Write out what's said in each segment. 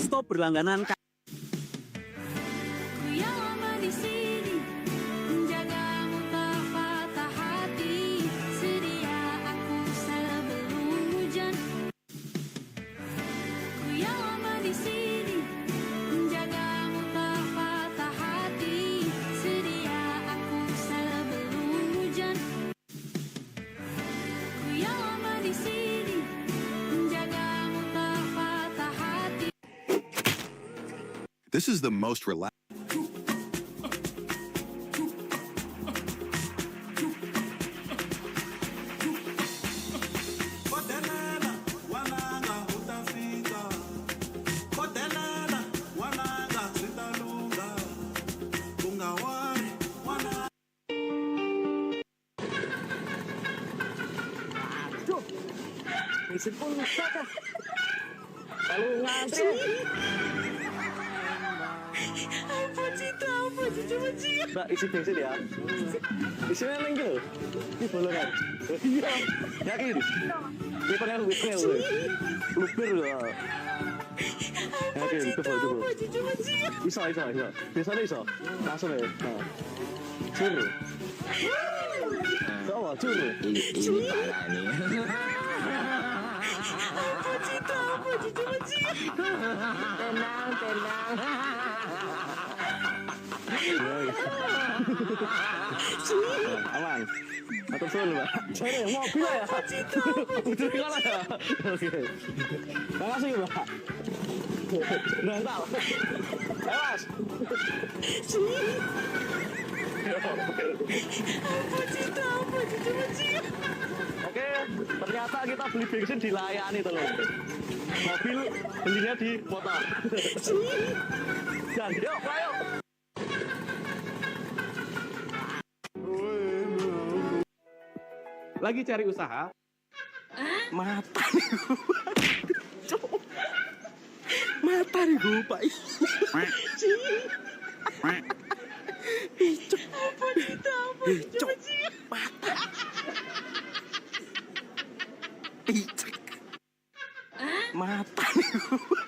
Stop berlangganan. Ku yang lama di sini, menjagamu tak patah hati. Sedia aku sebelum hujan. Ku yang lama di sini, menjagamu tak patah hati. Sedia aku sebelum hujan. Ku yang lama di sini, menjagamu tak patah hati. This is the most relaxed. Isi pun kah? Kalau ngantri. Apa cita, apa cuma cita. Mbak, isi bensin ya. Isinya neng gitu. Ini bolongan. Iya. Yakin? Ini pengen gue. Lupir loh. Yakin? Coba. Cuma cita. Bisa. Biasanya bisa. Langsung ya. Cur. Coba cur. Ini parah nih. Apa cita, apa cuma cita. Tenang. Aman. Atur suun, Mbak. Cari mobil ya. Udah kalah ya. Oke. Makasih, Mbak. Berantal. Awas. Apa cita, apa cuma cita. Oke, ternyata kita beli bensin dilayani tuh loh. Mobil belinya di kota. Dan yuk, ayo. Lagi cari usaha? Mata nih gue. Mata nih gue, Pak. Apa cita, apa cuma cita. Mata. Mata nih gue.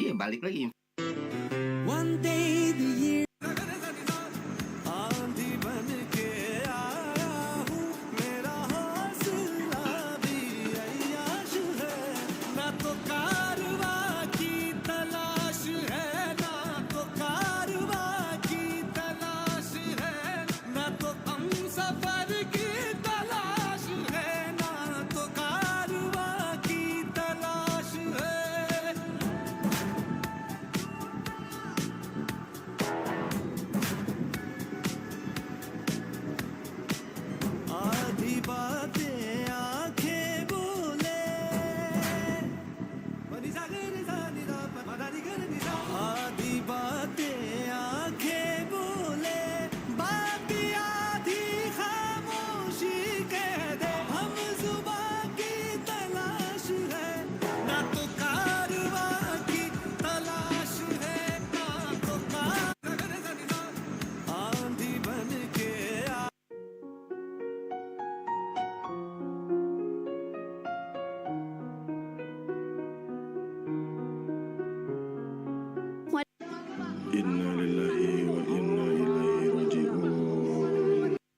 Iya, balik lagi. One day the year.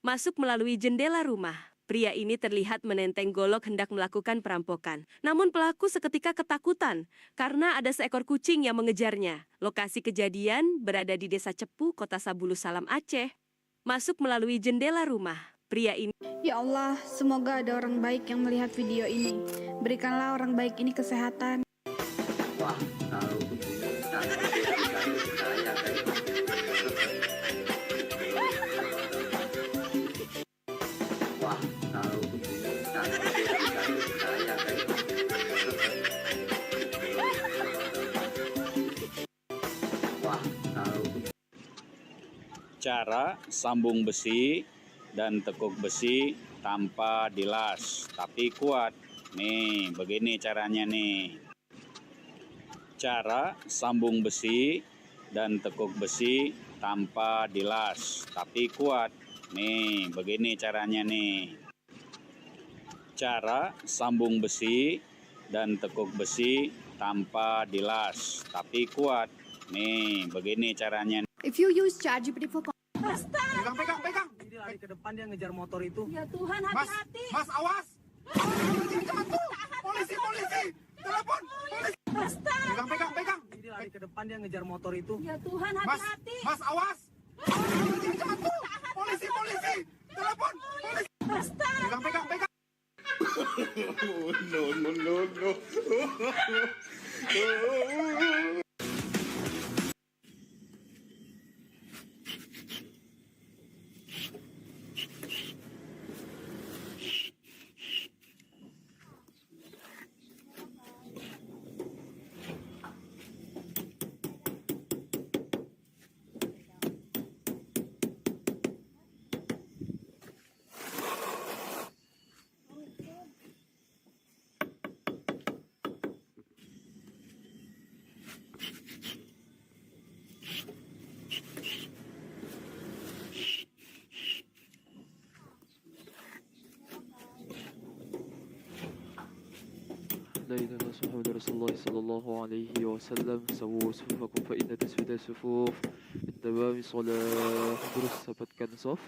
Masuk melalui jendela rumah. Pria ini terlihat menenteng golok hendak melakukan perampokan. Namun pelaku seketika ketakutan karena ada seekor kucing yang mengejarnya. Lokasi kejadian berada di Desa Cepu, Kota Sabulu Salam, Aceh. Masuk melalui jendela rumah. Pria ini Ya Allah, semoga ada orang baik yang melihat video ini. Berikanlah orang baik ini kesehatan. Cara sambung besi dan tekuk besi tanpa dilas, tapi kuat. Nih, begini caranya nih. Cara sambung besi dan tekuk besi tanpa dilas, tapi kuat. Nih, begini caranya nih. Cara sambung besi dan tekuk besi tanpa dilas, tapi kuat. Nih, begini caranya. If you use ChatGPT for Pegang. Dia lari ke depan, dia ngejar motor itu. Ya Tuhan, Mas, hati-hati. mas awas. Jatuh. Polisi. Telepon. Polisi. Pegang. Dia lari ke depan, dia ngejar motor itu. Ya Tuhan, Mas, hati-hati. mas awas. Jatuh. Polisi. Telepon. Polisi. Pegang. لا إله إلا الله محمد رسول الله صلى الله عليه وسلم سووا صفوفكم فإن تسوية الصفوف من تمام صلاة terus dapatkan saf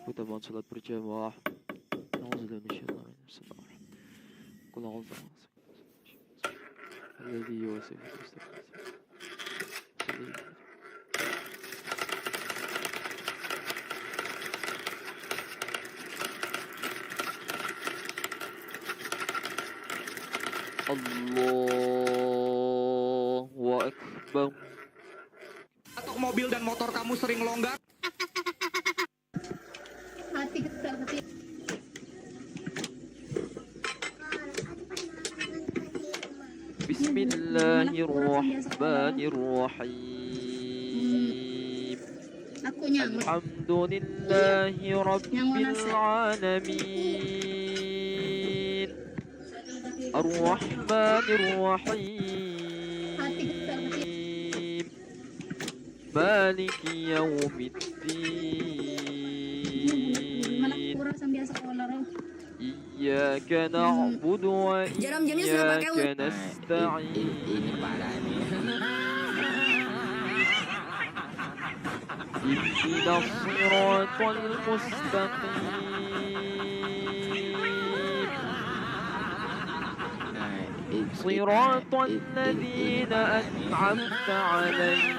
utamaan salat berjamaah. Nauzubillah min syaitanir rajim. Bismillahirrahmanirrahim. Qul a'udzu alladhi yuwaswisu fi sudur. Allahu Akbar. Atau mobil dan motor kamu sering longgar? hati kecil hati. Bismillahirrahmanirrahim. Akunya Alhamdulillahi Rabbil Alamin. Ar-Rahmanir-Rahim. Maliki Yawmiddin. Iyyaka na'budu wa iyyaka nasta'in. Ini parah nih. Ihdinas siratal mustaqim. صراط الذين أنعمت عليهم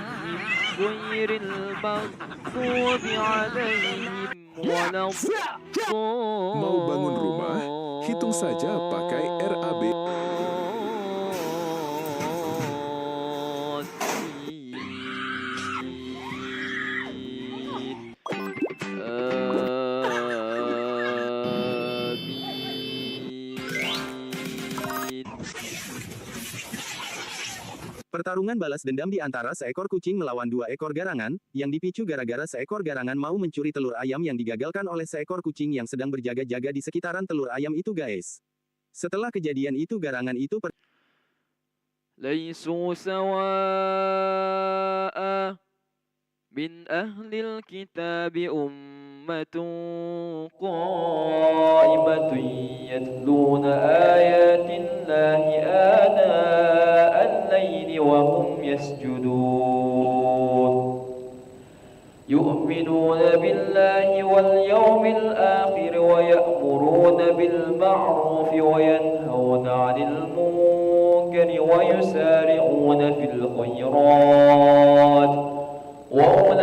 غير المغضوب عليهم ولا Mau bangun rumah? Hitung saja pakai RAB. Pertarungan balas dendam di antara seekor kucing melawan dua ekor garangan, yang dipicu gara-gara seekor garangan mau mencuri telur ayam yang digagalkan oleh seekor kucing yang sedang berjaga-jaga di sekitaran telur ayam itu guys. Setelah kejadian itu garangan itu ليسوا سواء من أهل الكتاب أمة قائمة يتلون آيات الله آناء الليل وهم يسجدون يؤمنون بالله واليوم الآخر ويأمرون بالمعروف وينهون عن المنكر ويسارعون في الخيرات وأولئك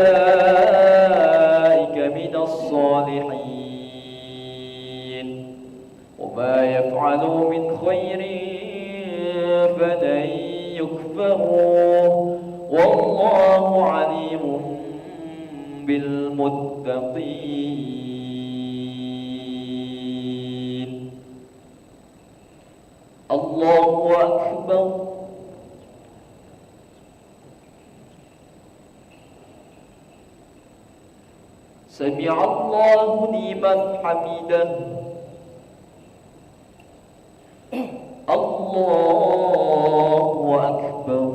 من الصالحين وما يفعلوا من خير فلن يكفروه والله عليم بالمتقين. الله أكبر. سمع الله لمن حمده. الله أكبر.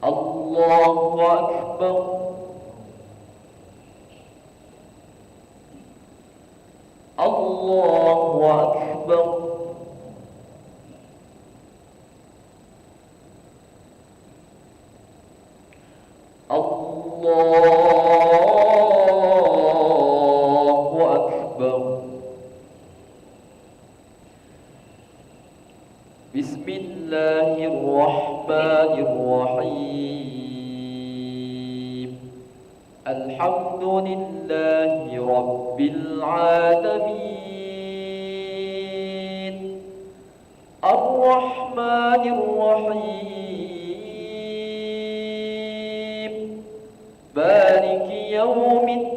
الله أكبر. الله أكبر. الله أكبر. بسم الله الرحمن الرحيم. الحمد لله رب العالمين. الرحمن الرحيم. مالك يوم الدين.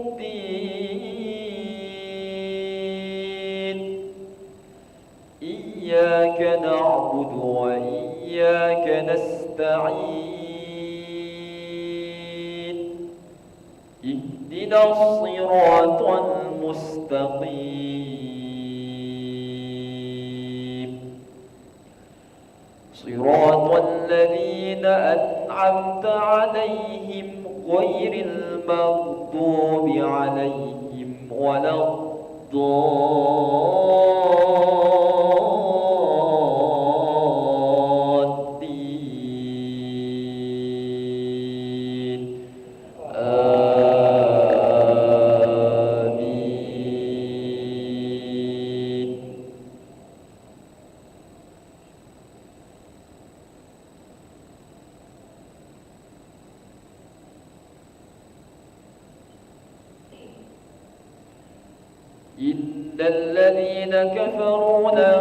إياك نعبد وإياك نستعين. اهدنا الصراط المستقيم صراط الذين أنعمت عليهم غير المغضوب عليهم ولا الضالين. آمين. إن الذين كفروا لن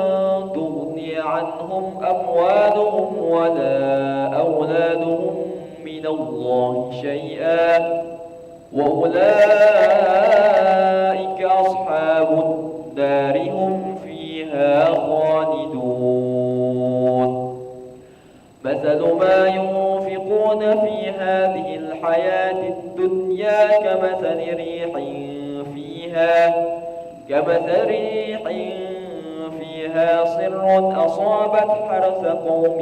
تغني عنهم أموالهم ولا أولادهم من الله شيئا وأولئك أصحاب النار هم فيها خالدون. مثل ما ينفقون في هذه الحياة الدنيا كمثل ريح فيها صر أصابت حرث قوم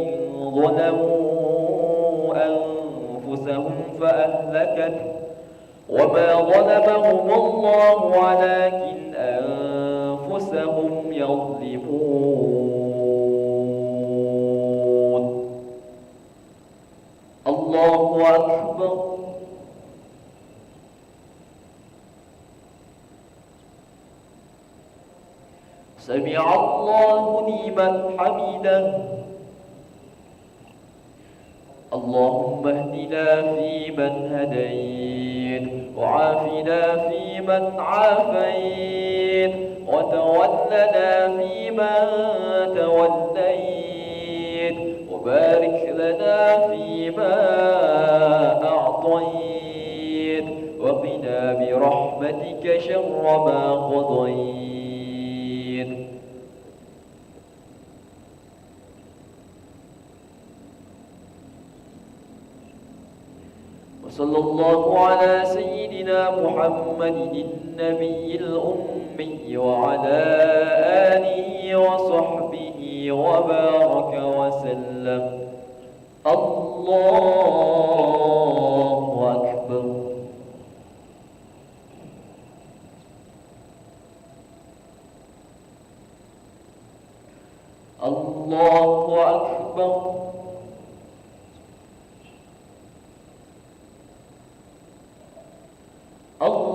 ظلموا أنفسهم فأهلكته وما ظلمهم الله ولكن أنفسهم يظلمون. الله أكبر. سمع الله لمن حمده. اللهم اهدنا فيمن هديت وعافنا فيمن عافيت وتولنا فيمن توليت وبارك لنا فيما أعطيت وقنا برحمتك شر ما قضيت. وصلى الله على سيدنا محمد النبي الأمي وعلى آله وصحبه وبارك وسلم. الله أكبر. الله أكبر.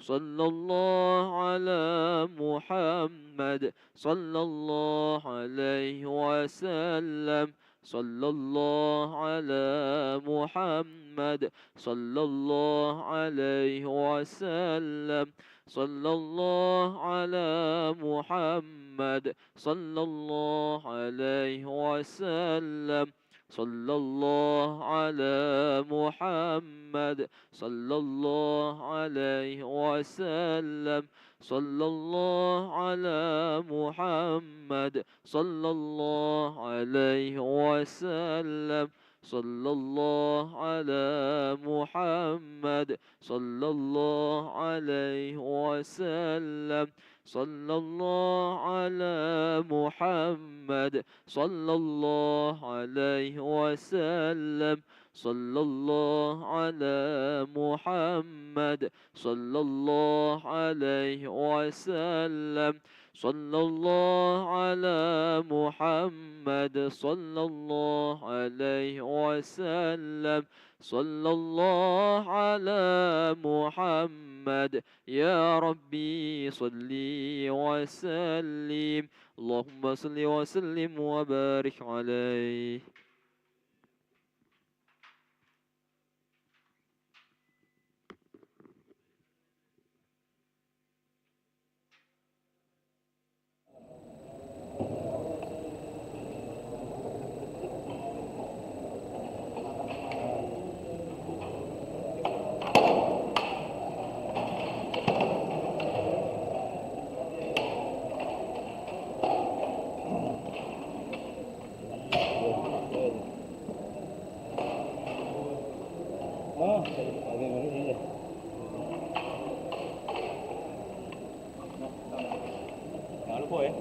صلى الله على محمد صلى الله عليه وسلم صلى الله على محمد صلى الله عليه وسلم صلى الله على محمد صلى الله عليه وسلم صلى الله على محمد صلى الله عليه وسلم صلى الله على محمد صلى الله عليه وسلم صلى الله على محمد صلى الله عليه وسلم صلى الله على محمد صلى الله عليه وسلم صلى الله على محمد صلى الله عليه وسلم صلى الله على محمد صلى الله عليه وسلم صلى الله على محمد يا ربي صلي وسلم اللهم صل وسلم وبارك عليه. Jangan lupa ya.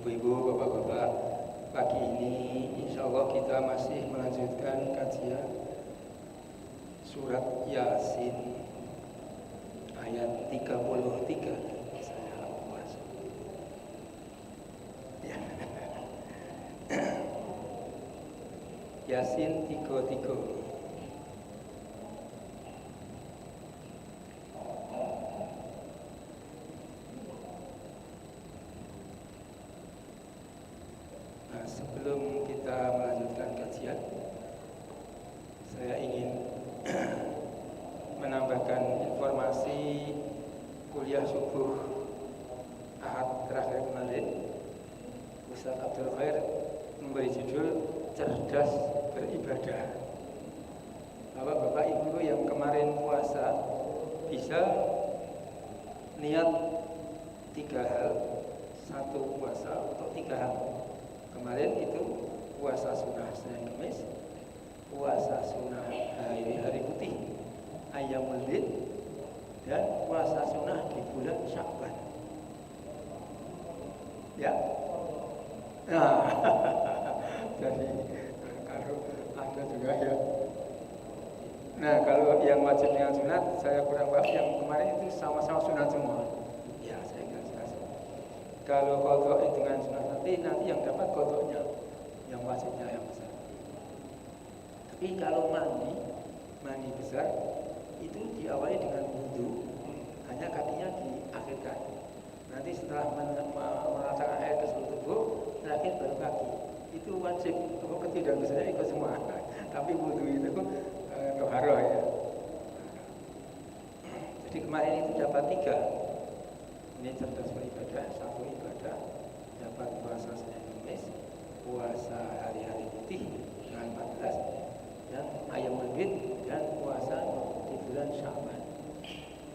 Ibu-ibu, bapak-bapak, pagi ini insya Allah kita masih melanjutkan kajian surat Yasin ayat 33. Saya puas. Ya. Yasin 33. Sebelum kita melanjutkan kajian, saya ingin menambahkan informasi kuliah subuh Ahad terakhir kemarin. Ustaz Abdul Khair memberi judul Cerdas Beribadah. Bapak-bapak ibu yang kemarin puasa bisa niat 3 hal, 1 puasa untuk 3 hal. Kemarin itu puasa sunnah Senin Kamis, puasa sunnah hari putih Ayyamul Bid, dan puasa sunnah di bulan Sya'ban. Ya. Nah, jadi kalau Anda juga ya. Nah, kalau yang wajib dengan sunat saya kurang paham. Yang kemarin itu sama-sama sunat semua. Ya, saya nggak jelas. Kalau qadha dengan sunat nanti yang dapat qadhanya, yang wajibnya yang besar. Tapi kalau mandi besar itu diawali dengan wudu, hanya kakinya diakhirkan. Nanti setelah merasakan air ke seluruh tubuh, terakhir baru kaki. Itu wajib. Kalau ketidak besarnya ikut semua. Tapi wudu itu toharoh ya. Jadi kemarin itu dapat 3. Ini cerdas beribadah, 1 ibadah, dapat puasa Senin Kamis, puasa hari-hari putih tanggal 14, dan Ayyamul Bid, dan puasa di bulan Sya'ban.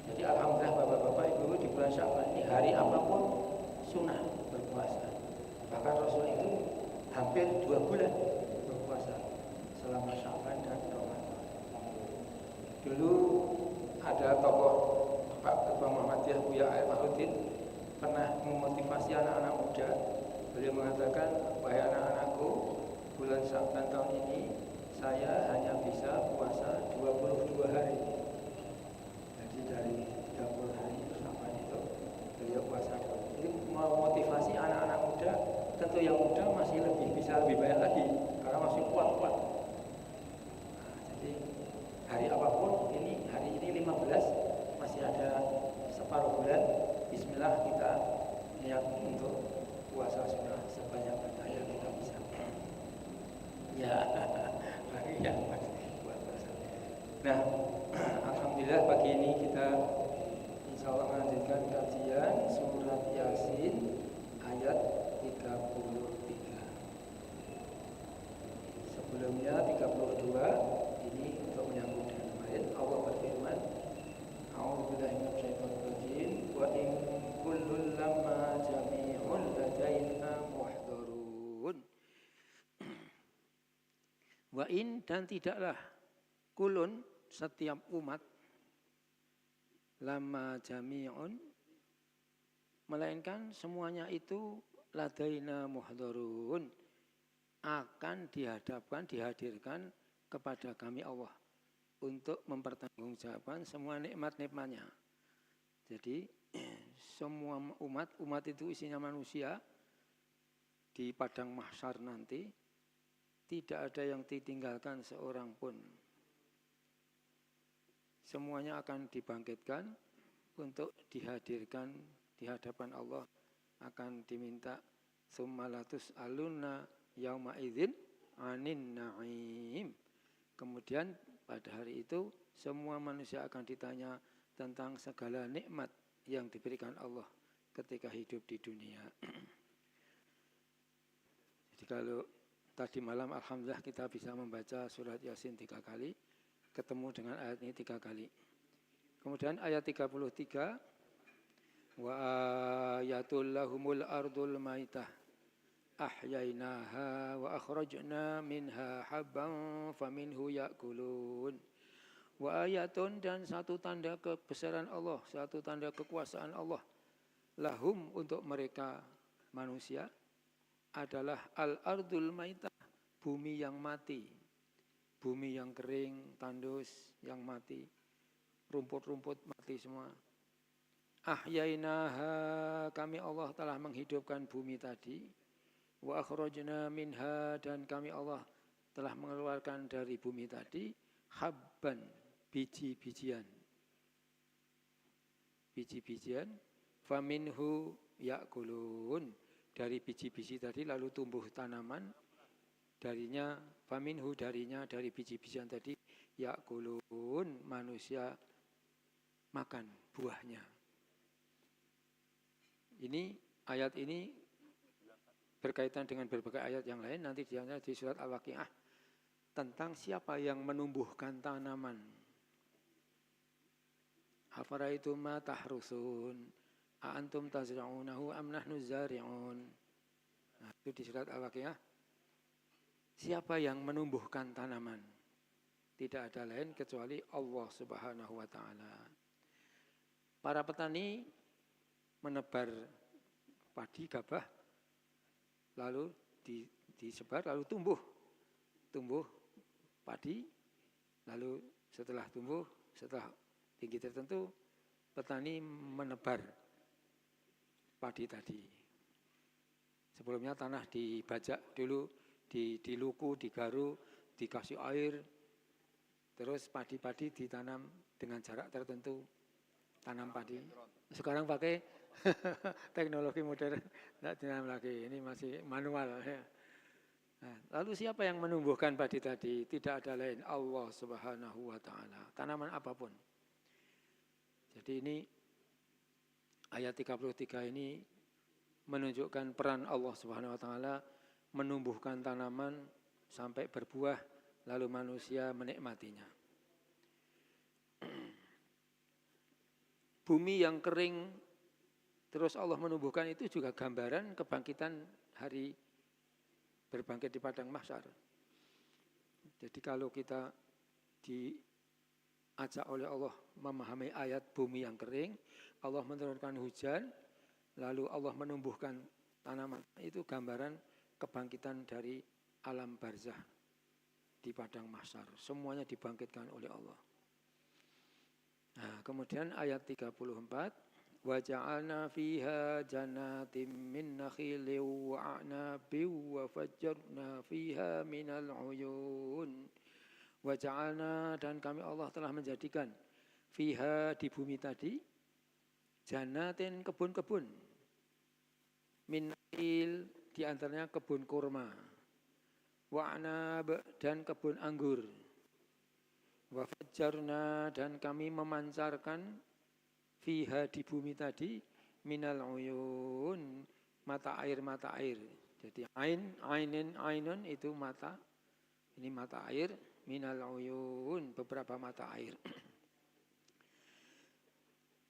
Jadi alhamdulillah bapak-bapak ibu di bulan Sya'ban ini hari apapun sunnah berpuasa. Bahkan Rasul itu hampir 2 bulan berpuasa selama Sya'ban dan Ramadan. Dulu ada tokoh Pak Ketua Muhammadiyah Buya Al-Mahudin pernah memotivasi anak-anak muda. Beliau mengatakan, wahai anak-anakku, bulan Sya'ban tahun ini saya hanya bisa puasa 22 hari. Jadi dari 30 hari Sya'ban itu beliau puasa. Jadi memotivasi anak-anak muda. Tentu yang muda masih bisa lebih banyak lagi karena masih kuat-kuat. Nah, jadi hari apapun ini, hari ini 15, masih ada separuh bulan. Bismillah kita niat untuk puasa sunnah sebanyak-banyaknya yang kita bisa. Ya, ya buat puasa. Nah, alhamdulillah pagi ini kita insya Allah melanjutkan kajian surat Yasin ayat 33. Sebelumnya 32 ini untuk menyambung dengan kemarin. Allah berfirman, A'udzubillahi minasyaitonir rajim, wa in kullun lamma jami'un ladaina muhdharun. Wa in, dan tidaklah, kulun, setiap umat, lama jami'un, melainkan semuanya itu ladaina muhdharun, akan dihadirkan kepada kami Allah untuk mempertanggungjawabkan semua nikmat-nikmatnya. Jadi semua umat itu isinya manusia di padang mahsyar nanti, tidak ada yang ditinggalkan seorang pun. Semuanya akan dibangkitkan untuk dihadirkan di hadapan Allah, akan diminta summalatus aluna yauma idzin anin na'im. Kemudian pada hari itu semua manusia akan ditanya tentang segala nikmat yang diberikan Allah ketika hidup di dunia. Jadi kalau tadi malam alhamdulillah kita bisa membaca surat Yasin 3 kali, ketemu dengan ayat ini 3 kali. Kemudian ayat 33, wa ayatul lahumul ardul maitah ahyainaha wa akhrajna minha habban faminhu ya'kulun. Wa ayatun, dan satu tanda kebesaran Allah, satu tanda kekuasaan Allah, lahum, untuk mereka manusia, adalah al-ardul maitah, bumi yang mati. Bumi yang kering, tandus, yang mati. Rumput-rumput mati semua. Ahyainaha, kami Allah telah menghidupkan bumi tadi. Wa akhrajna minha, dan kami Allah telah mengeluarkan dari bumi tadi habban, biji-bijian. Biji-bijian, faminhu ya'kulun, dari biji-biji tadi lalu tumbuh tanaman, darinya, faminhu darinya, dari biji-bijian tadi, ya'kulun, manusia makan buahnya. Ini, ayat ini berkaitan dengan berbagai ayat yang lain, nanti di surat Al-Waqiah, tentang siapa yang menumbuhkan tanaman. Afaraitum ma tahrusun, a antum tazra'unahu am nahnu zari'un. Nah, itu di surat Al-Waqiah. Siapa yang menumbuhkan tanaman? Tidak ada lain kecuali Allah Subhanahu wa taala. Para petani menebar padi gabah, lalu disebar, lalu tumbuh padi, lalu setelah tumbuh, setelah tinggi tertentu, petani menebar padi tadi. Sebelumnya tanah dibajak dulu, diluku, digaru, dikasih air, terus padi-padi ditanam dengan jarak tertentu, tanam padi. Sekarang pakai teknologi modern, tidak ditanam lagi, ini masih manual. Nah, lalu siapa yang menumbuhkan padi tadi? Tidak ada lain, Allah Subhanahu wa taala. Tanaman apapun. Jadi ini ayat 33 ini menunjukkan peran Allah Subhanahu wa taala menumbuhkan tanaman sampai berbuah, lalu manusia menikmatinya. Bumi yang kering, terus Allah menumbuhkan, itu juga gambaran kebangkitan hari berbangkit di padang mahsyar. Jadi kalau kita diajak oleh Allah memahami ayat bumi yang kering, Allah menurunkan hujan, lalu Allah menumbuhkan tanaman, itu gambaran kebangkitan dari alam barzah di padang mahsyar. Semuanya dibangkitkan oleh Allah. Nah, kemudian ayat 34, wa ja'alna fiha jannatin min nakhilin wa a'nabin wa fajjarna fiha minal uyun. Wa ja'alna, dan kami Allah telah menjadikan fiha, di bumi tadi, jannatin, kebun-kebun, min nakhil, di antaranya kebun kurma, wa a'nab, dan kebun anggur, wa fajjarna, dan kami memancarkan fiha, di bumi tadi, minal uyun, mata air. Jadi ainun itu mata, ini mata air, minal uyun, beberapa mata air.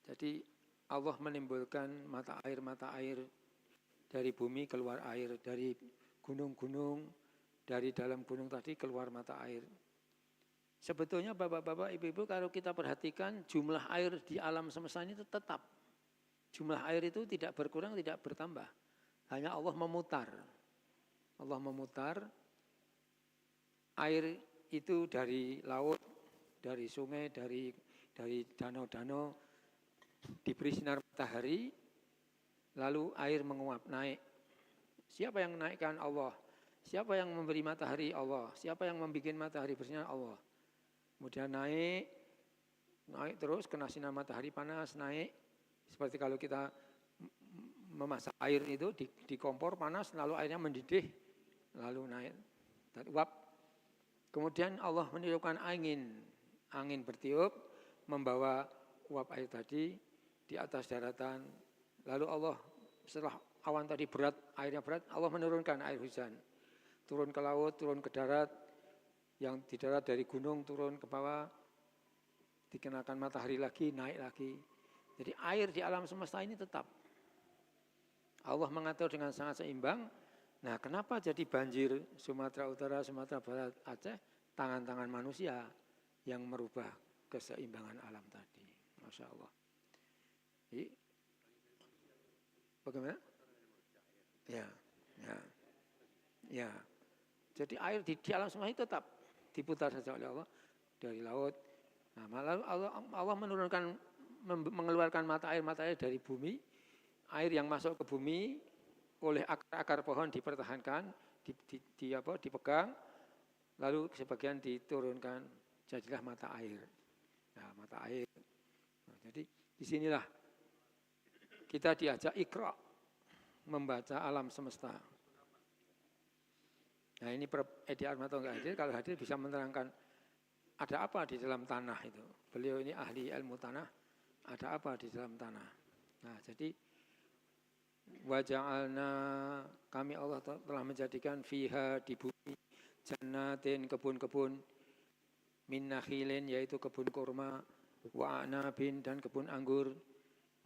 Jadi Allah menimbulkan mata air dari bumi keluar air, dari gunung-gunung, dari dalam gunung tadi keluar mata air. Sebetulnya bapak-bapak, ibu-ibu, kalau kita perhatikan jumlah air di alam semesta ini itu tetap. Jumlah air itu tidak berkurang, tidak bertambah. Hanya Allah memutar. Allah memutar air itu dari laut, dari sungai, dari danau-danau, diberi sinar matahari, lalu air menguap, naik. Siapa yang menaikkan? Allah. Siapa yang memberi matahari? Allah. Siapa yang membuat matahari bersinar? Allah. Kemudian naik terus, kena sinar matahari panas, naik. Seperti kalau kita memasak air itu di kompor panas, lalu airnya mendidih, lalu naik, dan uap. Kemudian Allah meniupkan angin bertiup, membawa uap air tadi di atas daratan. Lalu Allah, setelah awan tadi berat, airnya berat, Allah menurunkan air hujan. Turun ke laut, turun ke darat, yang di darat dari gunung turun ke bawah, dikenakan matahari lagi, naik lagi. Jadi air di alam semesta ini tetap. Allah mengatur dengan sangat seimbang. Nah, kenapa jadi banjir Sumatera Utara, Sumatera Barat, Aceh? Tangan-tangan manusia yang merubah keseimbangan alam tadi. Masya Allah. Jadi, bagaimana? Ya. Ya, jadi air di alam semesta itu tetap diputar saja oleh Allah dari laut. Nah, malah Allah menurunkan, mengeluarkan mata air dari bumi. Air yang masuk ke bumi oleh akar-akar pohon dipertahankan, dipegang, lalu sebagian diturunkan, jadilah mata air. Nah, mata air. Nah, jadi disinilah kita diajak Iqra, membaca alam semesta. Nah, ini Edi Armanto nggak hadir, kalau hadir bisa menerangkan ada apa di dalam tanah itu. Beliau ini ahli ilmu tanah, ada apa di dalam tanah. Nah, jadi waja'alna, kami Allah telah menjadikan fiha, di bumi, jannatin, kebun-kebun, min nakhilin, yaitu kebun kurma, wa anabin, dan kebun anggur,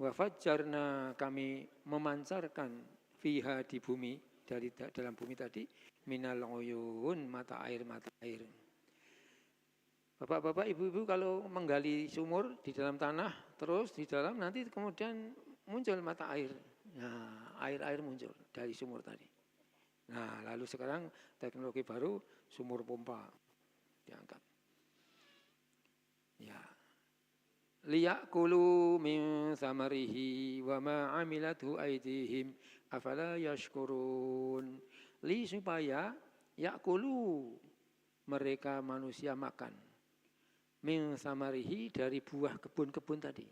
wa fajjarna, kami memancarkan fiha, di bumi, dari dalam bumi tadi, minal uyun, mata air. Bapak-bapak, ibu-ibu kalau menggali sumur di dalam tanah, terus di dalam nanti kemudian muncul mata air. Nah, air muncul dari sumur tadi. Nah, lalu sekarang teknologi baru, sumur pompa diangkat. Ya. Liya'kulu min samarihi wa ma 'amilathu aydihim afala yashkurun. Li, supaya ya'kulu, mereka manusia makan. Min samarihi, dari buah kebun-kebun tadi.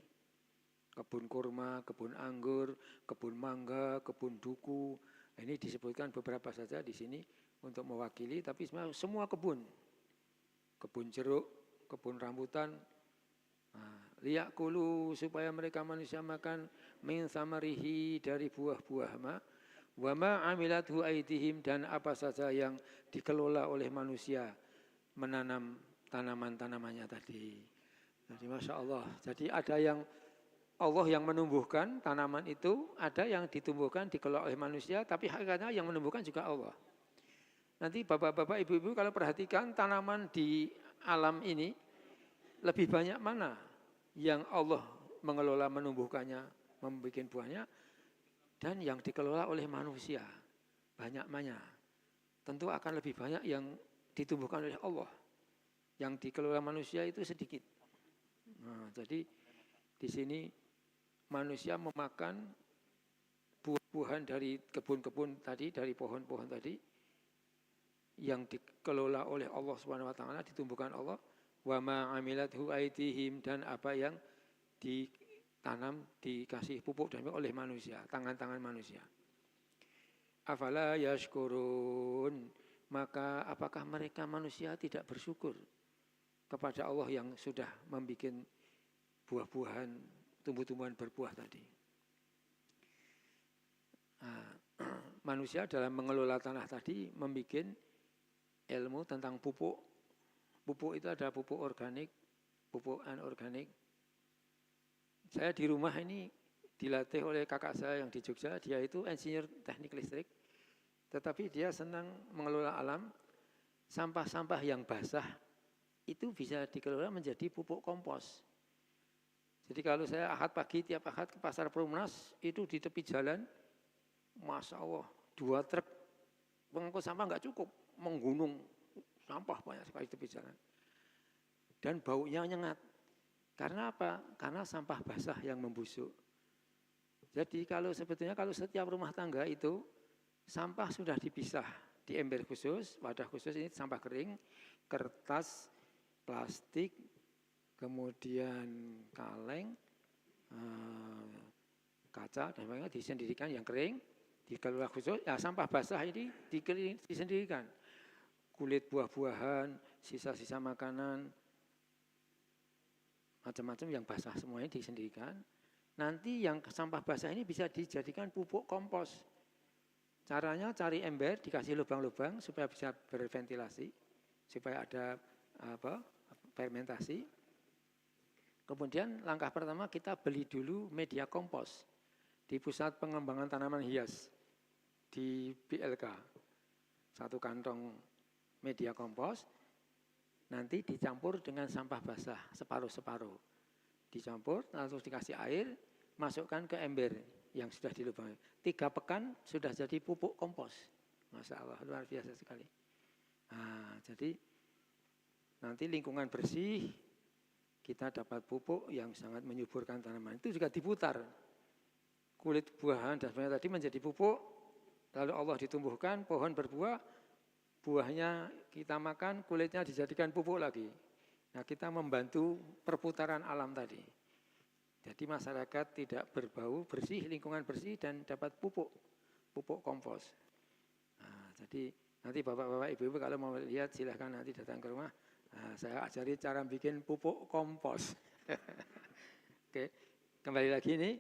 Kebun kurma, kebun anggur, kebun mangga, kebun duku. Ini disebutkan beberapa saja di sini untuk mewakili, tapi semua kebun. Kebun jeruk, kebun rambutan. Nah, liya'kulu, supaya mereka manusia makan, min samarihi, dari buah-buah wa ma 'amilathu aydihim, dan apa saja yang dikelola oleh manusia menanam tanaman-tanamannya tadi. Jadi Masya Allah, jadi ada yang Allah yang menumbuhkan tanaman itu, ada yang ditumbuhkan, dikelola oleh manusia, tapi hakikatnya yang menumbuhkan juga Allah. Nanti bapak-bapak, ibu-ibu kalau perhatikan tanaman di alam ini, lebih banyak mana yang Allah mengelola, menumbuhkannya, membuat buahnya, dan yang dikelola oleh manusia, banyak mana. Tentu akan lebih banyak yang ditumbuhkan oleh Allah. Yang dikelola manusia itu sedikit. Nah, jadi di sini manusia memakan buah-buahan dari kebun-kebun tadi, dari pohon-pohon tadi, yang dikelola oleh Allah Subhanahu wa taala, ditumbuhkan Allah, wa ma 'amilathu aydihim, dan apa yang ditanam, dikasih pupuk dan oleh manusia, tangan-tangan manusia. Afala yashkurun, maka apakah mereka manusia tidak bersyukur kepada Allah yang sudah membuat buah-buahan, tumbuh-tumbuhan berbuah tadi. Nah, manusia dalam mengelola tanah tadi membuat ilmu tentang pupuk. Pupuk itu ada pupuk organik, pupuk anorganik. Saya di rumah ini dilatih oleh kakak saya yang di Jogja, dia itu insinyur teknik listrik, tetapi dia senang mengelola alam. Sampah-sampah yang basah itu bisa dikelola menjadi pupuk kompos. Jadi kalau saya Ahad pagi, tiap Ahad ke pasar Perumnas, itu di tepi jalan, Masya Allah, 2 truk pengangkut sampah nggak cukup, menggunung sampah banyak sekali di tepi jalan. Dan baunya nyengat. Karena apa? Karena sampah basah yang membusuk. Jadi sebetulnya kalau setiap rumah tangga itu, sampah sudah dipisah di ember khusus, wadah khusus, ini sampah kering, kertas, plastik, kemudian kaleng, kaca, dan sebagainya disendirikan yang kering, dikelola khusus. Ya, sampah basah ini disendirikan. Kulit buah-buahan, sisa-sisa makanan, macam-macam yang basah semuanya disendirikan. Nanti yang sampah basah ini bisa dijadikan pupuk kompos. Caranya cari ember, dikasih lubang-lubang supaya bisa berventilasi, supaya ada fermentasi. Kemudian langkah pertama kita beli dulu media kompos di Pusat Pengembangan Tanaman Hias di BLK. 1 kantong media kompos, nanti dicampur dengan sampah basah separuh-separuh. Dicampur, lalu dikasih air, masukkan ke ember yang sudah dilubangi. 3 pekan sudah jadi pupuk kompos. Masya Allah, luar biasa sekali. Nah, jadi nanti lingkungan bersih, kita dapat pupuk yang sangat menyuburkan tanaman. Itu juga diputar. Kulit buahan dan sebagainya tadi menjadi pupuk, lalu Allah ditumbuhkan, pohon berbuah, buahnya kita makan, kulitnya dijadikan pupuk lagi. Nah, kita membantu perputaran alam tadi. Jadi masyarakat tidak berbau, bersih, lingkungan bersih dan dapat pupuk kompos. Nah, jadi nanti bapak-bapak, ibu-ibu kalau mau lihat silahkan nanti datang ke rumah. Nah, saya ajari cara bikin pupuk kompos. Oke, kembali lagi nih.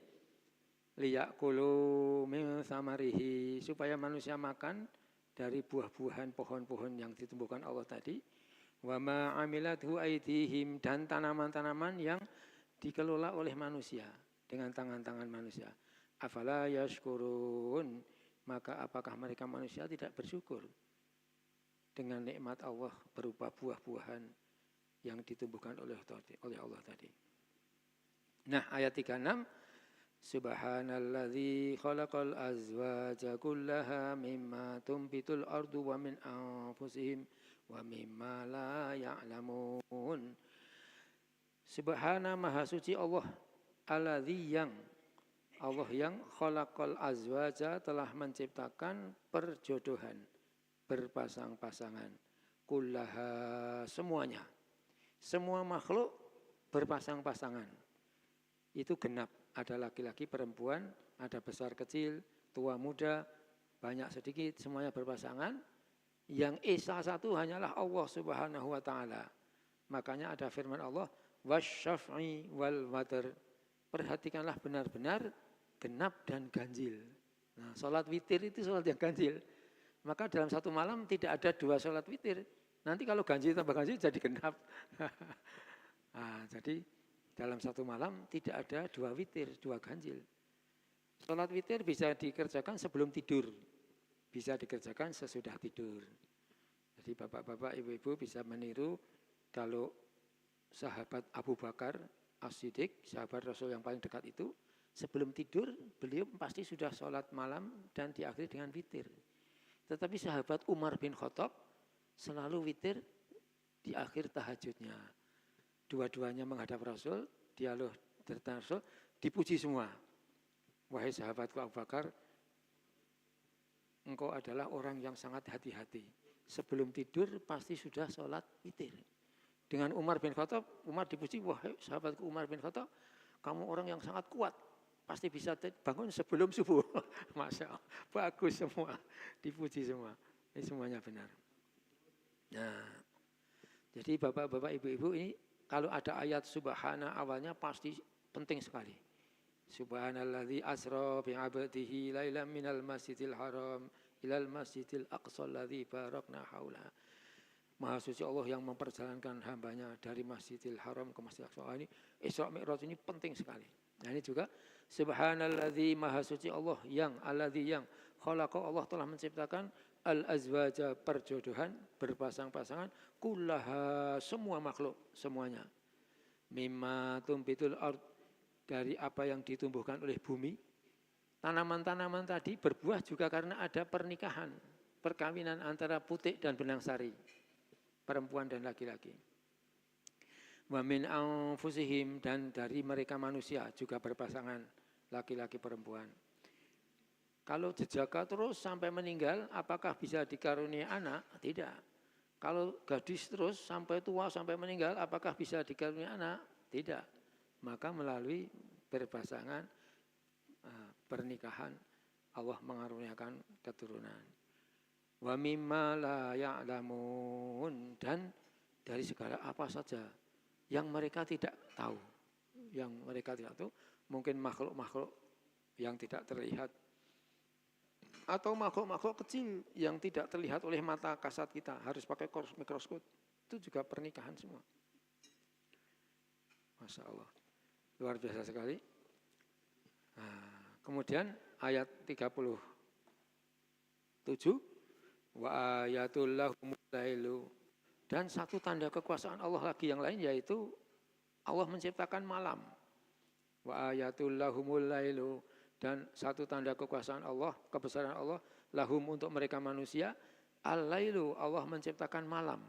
Liya'kulu min samarihi, supaya manusia makan dari buah-buahan pohon-pohon yang ditumbuhkan Allah tadi. Wa ma amilathu aydihim, dan tanaman-tanaman yang dikelola oleh manusia dengan tangan-tangan manusia. Afala yashkurun, maka apakah mereka manusia tidak bersyukur dengan nikmat Allah berupa buah-buahan yang ditumbuhkan oleh Allah tadi. Nah, ayat 36, Subhanalladzi khalaqal azwaja kullaha mimma tumbitul ardu wa min anfusihim wa mimma la ya'lamun. Subhana, maha suci Allah, alladzi yang Allah yang khalaqal azwaja, telah menciptakan perjodohan, berpasang-pasangan, kullaha, semuanya. Semua makhluk berpasang-pasangan. Itu genap. Ada laki-laki, perempuan, ada besar kecil, tua muda, banyak sedikit, semuanya berpasangan. Yang esa satu hanyalah Allah Subhanahu wa ta'ala. Makanya ada firman Allah, wasyaf'i wal watr. Perhatikanlah benar-benar genap dan ganjil. Nah, sholat witir itu sholat yang ganjil. Maka dalam satu malam tidak ada 2 sholat witir. Nanti kalau ganjil tambah ganjil jadi genap. Nah, jadi dalam satu malam tidak ada 2 witir, 2 ganjil. Sholat witir bisa dikerjakan sebelum tidur, bisa dikerjakan sesudah tidur. Jadi bapak-bapak, ibu-ibu bisa meniru kalau sahabat Abu Bakar As-Siddiq, sahabat Rasul yang paling dekat itu, sebelum tidur beliau pasti sudah sholat malam dan diakhiri dengan witir. Tetapi sahabat Umar bin Khattab selalu witir di akhir tahajudnya. Dua-duanya menghadap Rasul, dialog tentang Rasul, dipuji semua. Wahai sahabatku Abu Bakar, engkau adalah orang yang sangat hati-hati. Sebelum tidur pasti sudah sholat witir. Dengan Umar bin Khattab, Umar dipuji, wahai sahabatku Umar bin Khattab, kamu orang yang sangat kuat. Pasti bisa bangun sebelum subuh. Masya Allah, bagus semua, dipuji semua. Ini semuanya benar. Nah, jadi bapak-bapak, ibu-ibu ini, kalau ada ayat subhana awalnya pasti penting sekali. Subhanalladzi asra bi'abdihi lailan minal masjidil haram ilal masjidil aqsa alladzi barakna haula. Maha suci Allah yang memperjalankan hambanya dari Masjidil Haram ke Masjidil Aqsa. Ini Isra Mi'raj ini penting sekali. Nah, ini juga subhanalladzi, maha suci Allah yang alladzi yang khalaqa, Allah telah menciptakan al-azwaja, perjodohan, berpasang-pasangan, kullaha, semua makhluk, semuanya. Mimma tumbitul ard, dari apa yang ditumbuhkan oleh bumi. Tanaman-tanaman tadi berbuah juga karena ada pernikahan, perkawinan antara putik dan benang sari, perempuan dan laki-laki. Wa min anfusihim, dan dari mereka manusia juga berpasangan, laki-laki perempuan. Kalau jejaka terus sampai meninggal, apakah bisa dikaruniai anak? Tidak. Kalau gadis terus sampai tua sampai meninggal, apakah bisa dikaruniai anak? Tidak. Maka melalui berpasangan, pernikahan, Allah mengaruniakan keturunan. Wa mimma la ya'lamun, dan dari segala apa saja yang mereka tidak tahu. Yang mereka tidak tahu, mungkin makhluk-makhluk yang tidak terlihat, atau makhluk-makhluk kecil yang tidak terlihat oleh mata kasat kita, harus pakai mikroskop. Itu juga pernikahan semua. Masya Allah, luar biasa sekali. Nah, kemudian ayat 37, wa ayatul lahumul lailu, dan satu tanda kekuasaan Allah lagi yang lain, yaitu Allah menciptakan malam. Wa ayatul lahumul lailu, dan satu tanda kekuasaan Allah, kebesaran Allah, lahum untuk mereka manusia, al-lailu Allah menciptakan malam.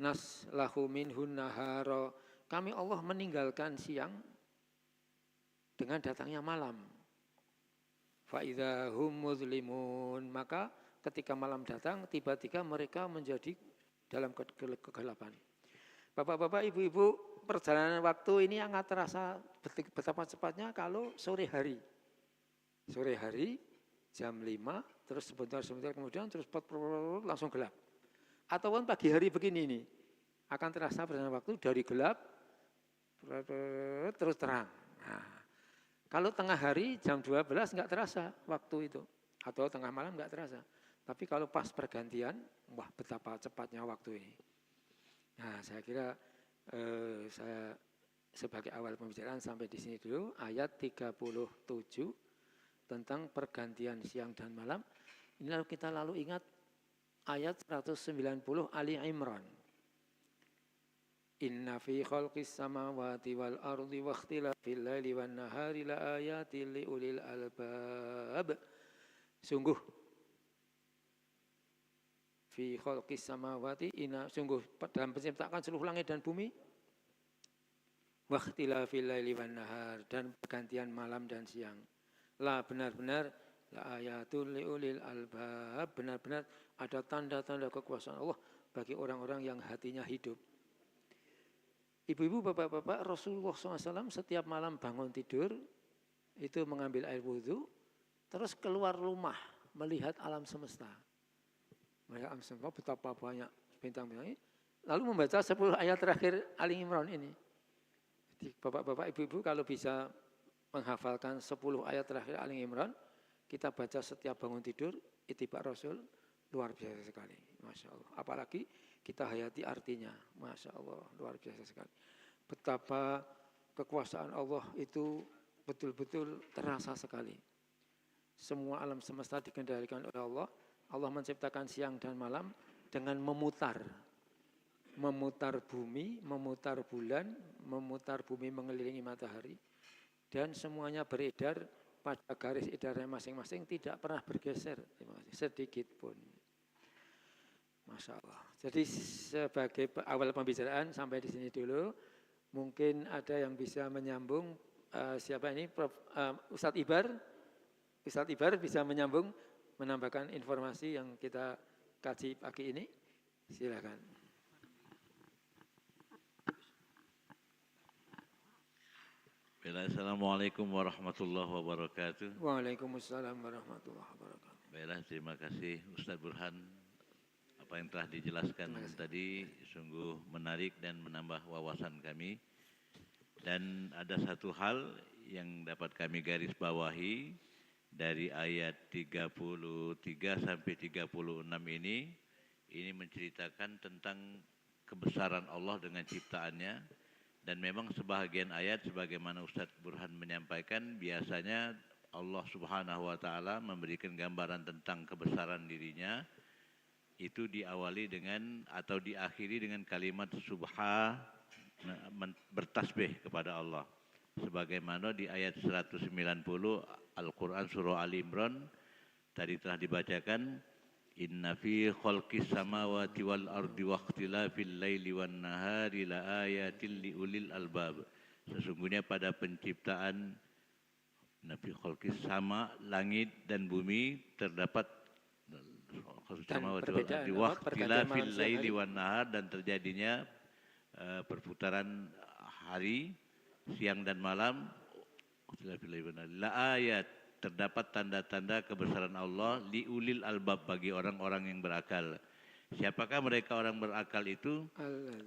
Nas lahu minhun nahara, kami Allah meninggalkan siang dengan datangnya malam. Fa idza hum muzlimun, maka ketika malam datang tiba-tiba mereka menjadi dalam kegelapan. Bapak-bapak, ibu-ibu, perjalanan waktu ini sangat terasa betapa cepatnya kalau sore hari. Sore hari jam 5, terus sebentar kemudian terus langsung gelap. Ataupun pagi hari begini nih, akan terasa perjalanan waktu dari gelap terus terang. Nah, kalau tengah hari jam 12 enggak terasa waktu itu, atau tengah malam enggak terasa. Tapi kalau pas pergantian, wah betapa cepatnya waktu ini. Nah, saya kira saya sebagai awal pembicaraan sampai di sini dulu. Ayat 37 tentang pergantian siang dan malam. Ini lalu kita ingat ayat 190 Ali Imran. Inna fi khalqis samawati wal ardi wa ikhtilafil laili wan nahari la ayatin li ulil albab. Sungguh fi khalqis samawati, sungguh dalam penciptaan seluruh langit dan bumi, wa ikhtilafil laili wan nahar, dan pergantian malam dan siang. La benar-benar la ayatul li ulil albab, benar-benar ada tanda-tanda kekuasaan Allah bagi orang-orang yang hatinya hidup. Ibu-ibu, bapak-bapak, Rasulullah SAW setiap malam bangun tidur, itu mengambil air wudhu, terus keluar rumah melihat alam semesta. Melihat alam semesta, betapa banyak bintang-bintang ini. Lalu membaca 10 ayat terakhir Ali Imran ini. Jadi bapak-bapak, ibu-ibu kalau bisa menghafalkan 10 ayat terakhir Ali Imran, kita baca setiap bangun tidur, ittiba Rasul, luar biasa sekali. Masya Allah. Apalagi kita hayati artinya. Masya Allah, luar biasa sekali. Betapa kekuasaan Allah itu betul-betul terasa sekali. Semua alam semesta dikendalikan oleh Allah. Allah menciptakan siang dan malam dengan memutar. Memutar bumi, memutar bulan, memutar bumi mengelilingi matahari. Dan semuanya beredar pada garis edarnya masing-masing, tidak pernah bergeser sedikit pun. Masya Allah. Jadi sebagai awal pembicaraan sampai di sini dulu. Mungkin ada yang bisa menyambung. Siapa ini? Ustadz Ibar. Ustadz Ibar bisa menyambung, menambahkan informasi yang kita kaji pagi ini. Silakan. Assalamualaikum warahmatullahi wabarakatuh. Waalaikumsalam warahmatullahi wabarakatuh. Baiklah, terima kasih Ustadz Burhan. Apa yang telah dijelaskan tadi sungguh menarik dan menambah wawasan kami. Dan ada satu hal yang dapat kami garis bawahi dari ayat 33 sampai 36 ini menceritakan tentang kebesaran Allah dengan ciptaannya. Dan memang sebahagian ayat sebagaimana Ustadz Burhan menyampaikan, biasanya Allah Subhanahu wa taala memberikan gambaran tentang kebesaran dirinya itu diawali dengan atau diakhiri dengan kalimat bertasbih kepada Allah. Sebagaimana di ayat 190 Al-Quran surah Ali Imran tadi telah dibacakan, Inna fi khalqis samawati wal ardi wa ikhtilafil laili wan nahari la ayatil li ulil albab. Sesungguhnya pada penciptaan nafi khalqis sama langit dan bumi terdapat ikhtilafil laili wan nahar, dan terjadinya perputaran hari, siang dan malam. La ayat, terdapat tanda-tanda kebesaran Allah li ulil albab, bagi orang-orang yang berakal. Siapakah mereka orang berakal itu?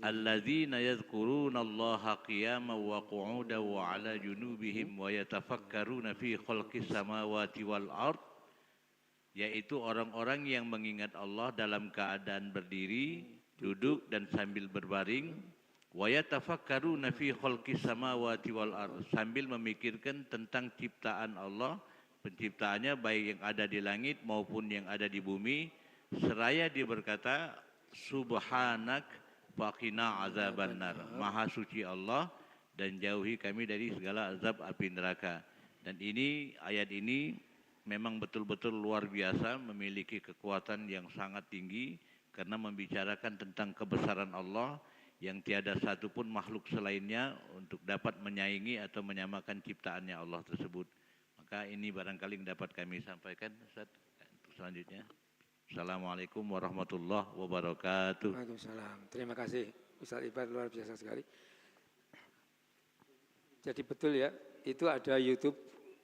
Alladzina yadhkurunallaha qiyaman wa qu'udan wa 'ala junubihim wa yatafakkaruna fi khalqis samawati wal ard, yaitu orang-orang yang mengingat Allah dalam keadaan berdiri, duduk dan sambil berbaring. Wa yatafakkaruna fi khalqis samawati wal ard, sambil memikirkan tentang ciptaan Allah, penciptaannya baik yang ada di langit maupun yang ada di bumi, seraya dia berkata, Subhanak faqina azabannar, maha suci Allah dan jauhi kami dari segala azab api neraka. Dan ini ayat ini memang betul-betul luar biasa, memiliki kekuatan yang sangat tinggi karena membicarakan tentang kebesaran Allah yang tiada satupun makhluk selainnya untuk dapat menyaingi atau menyamakan ciptaannya Allah tersebut. Maka ini barangkali yang dapat kami sampaikan, Ustaz. Untuk selanjutnya. Assalamualaikum warahmatullahi wabarakatuh. Waalaikumsalam. Terima kasih Ustaz Ibar, luar biasa sekali. Jadi betul ya, itu ada YouTube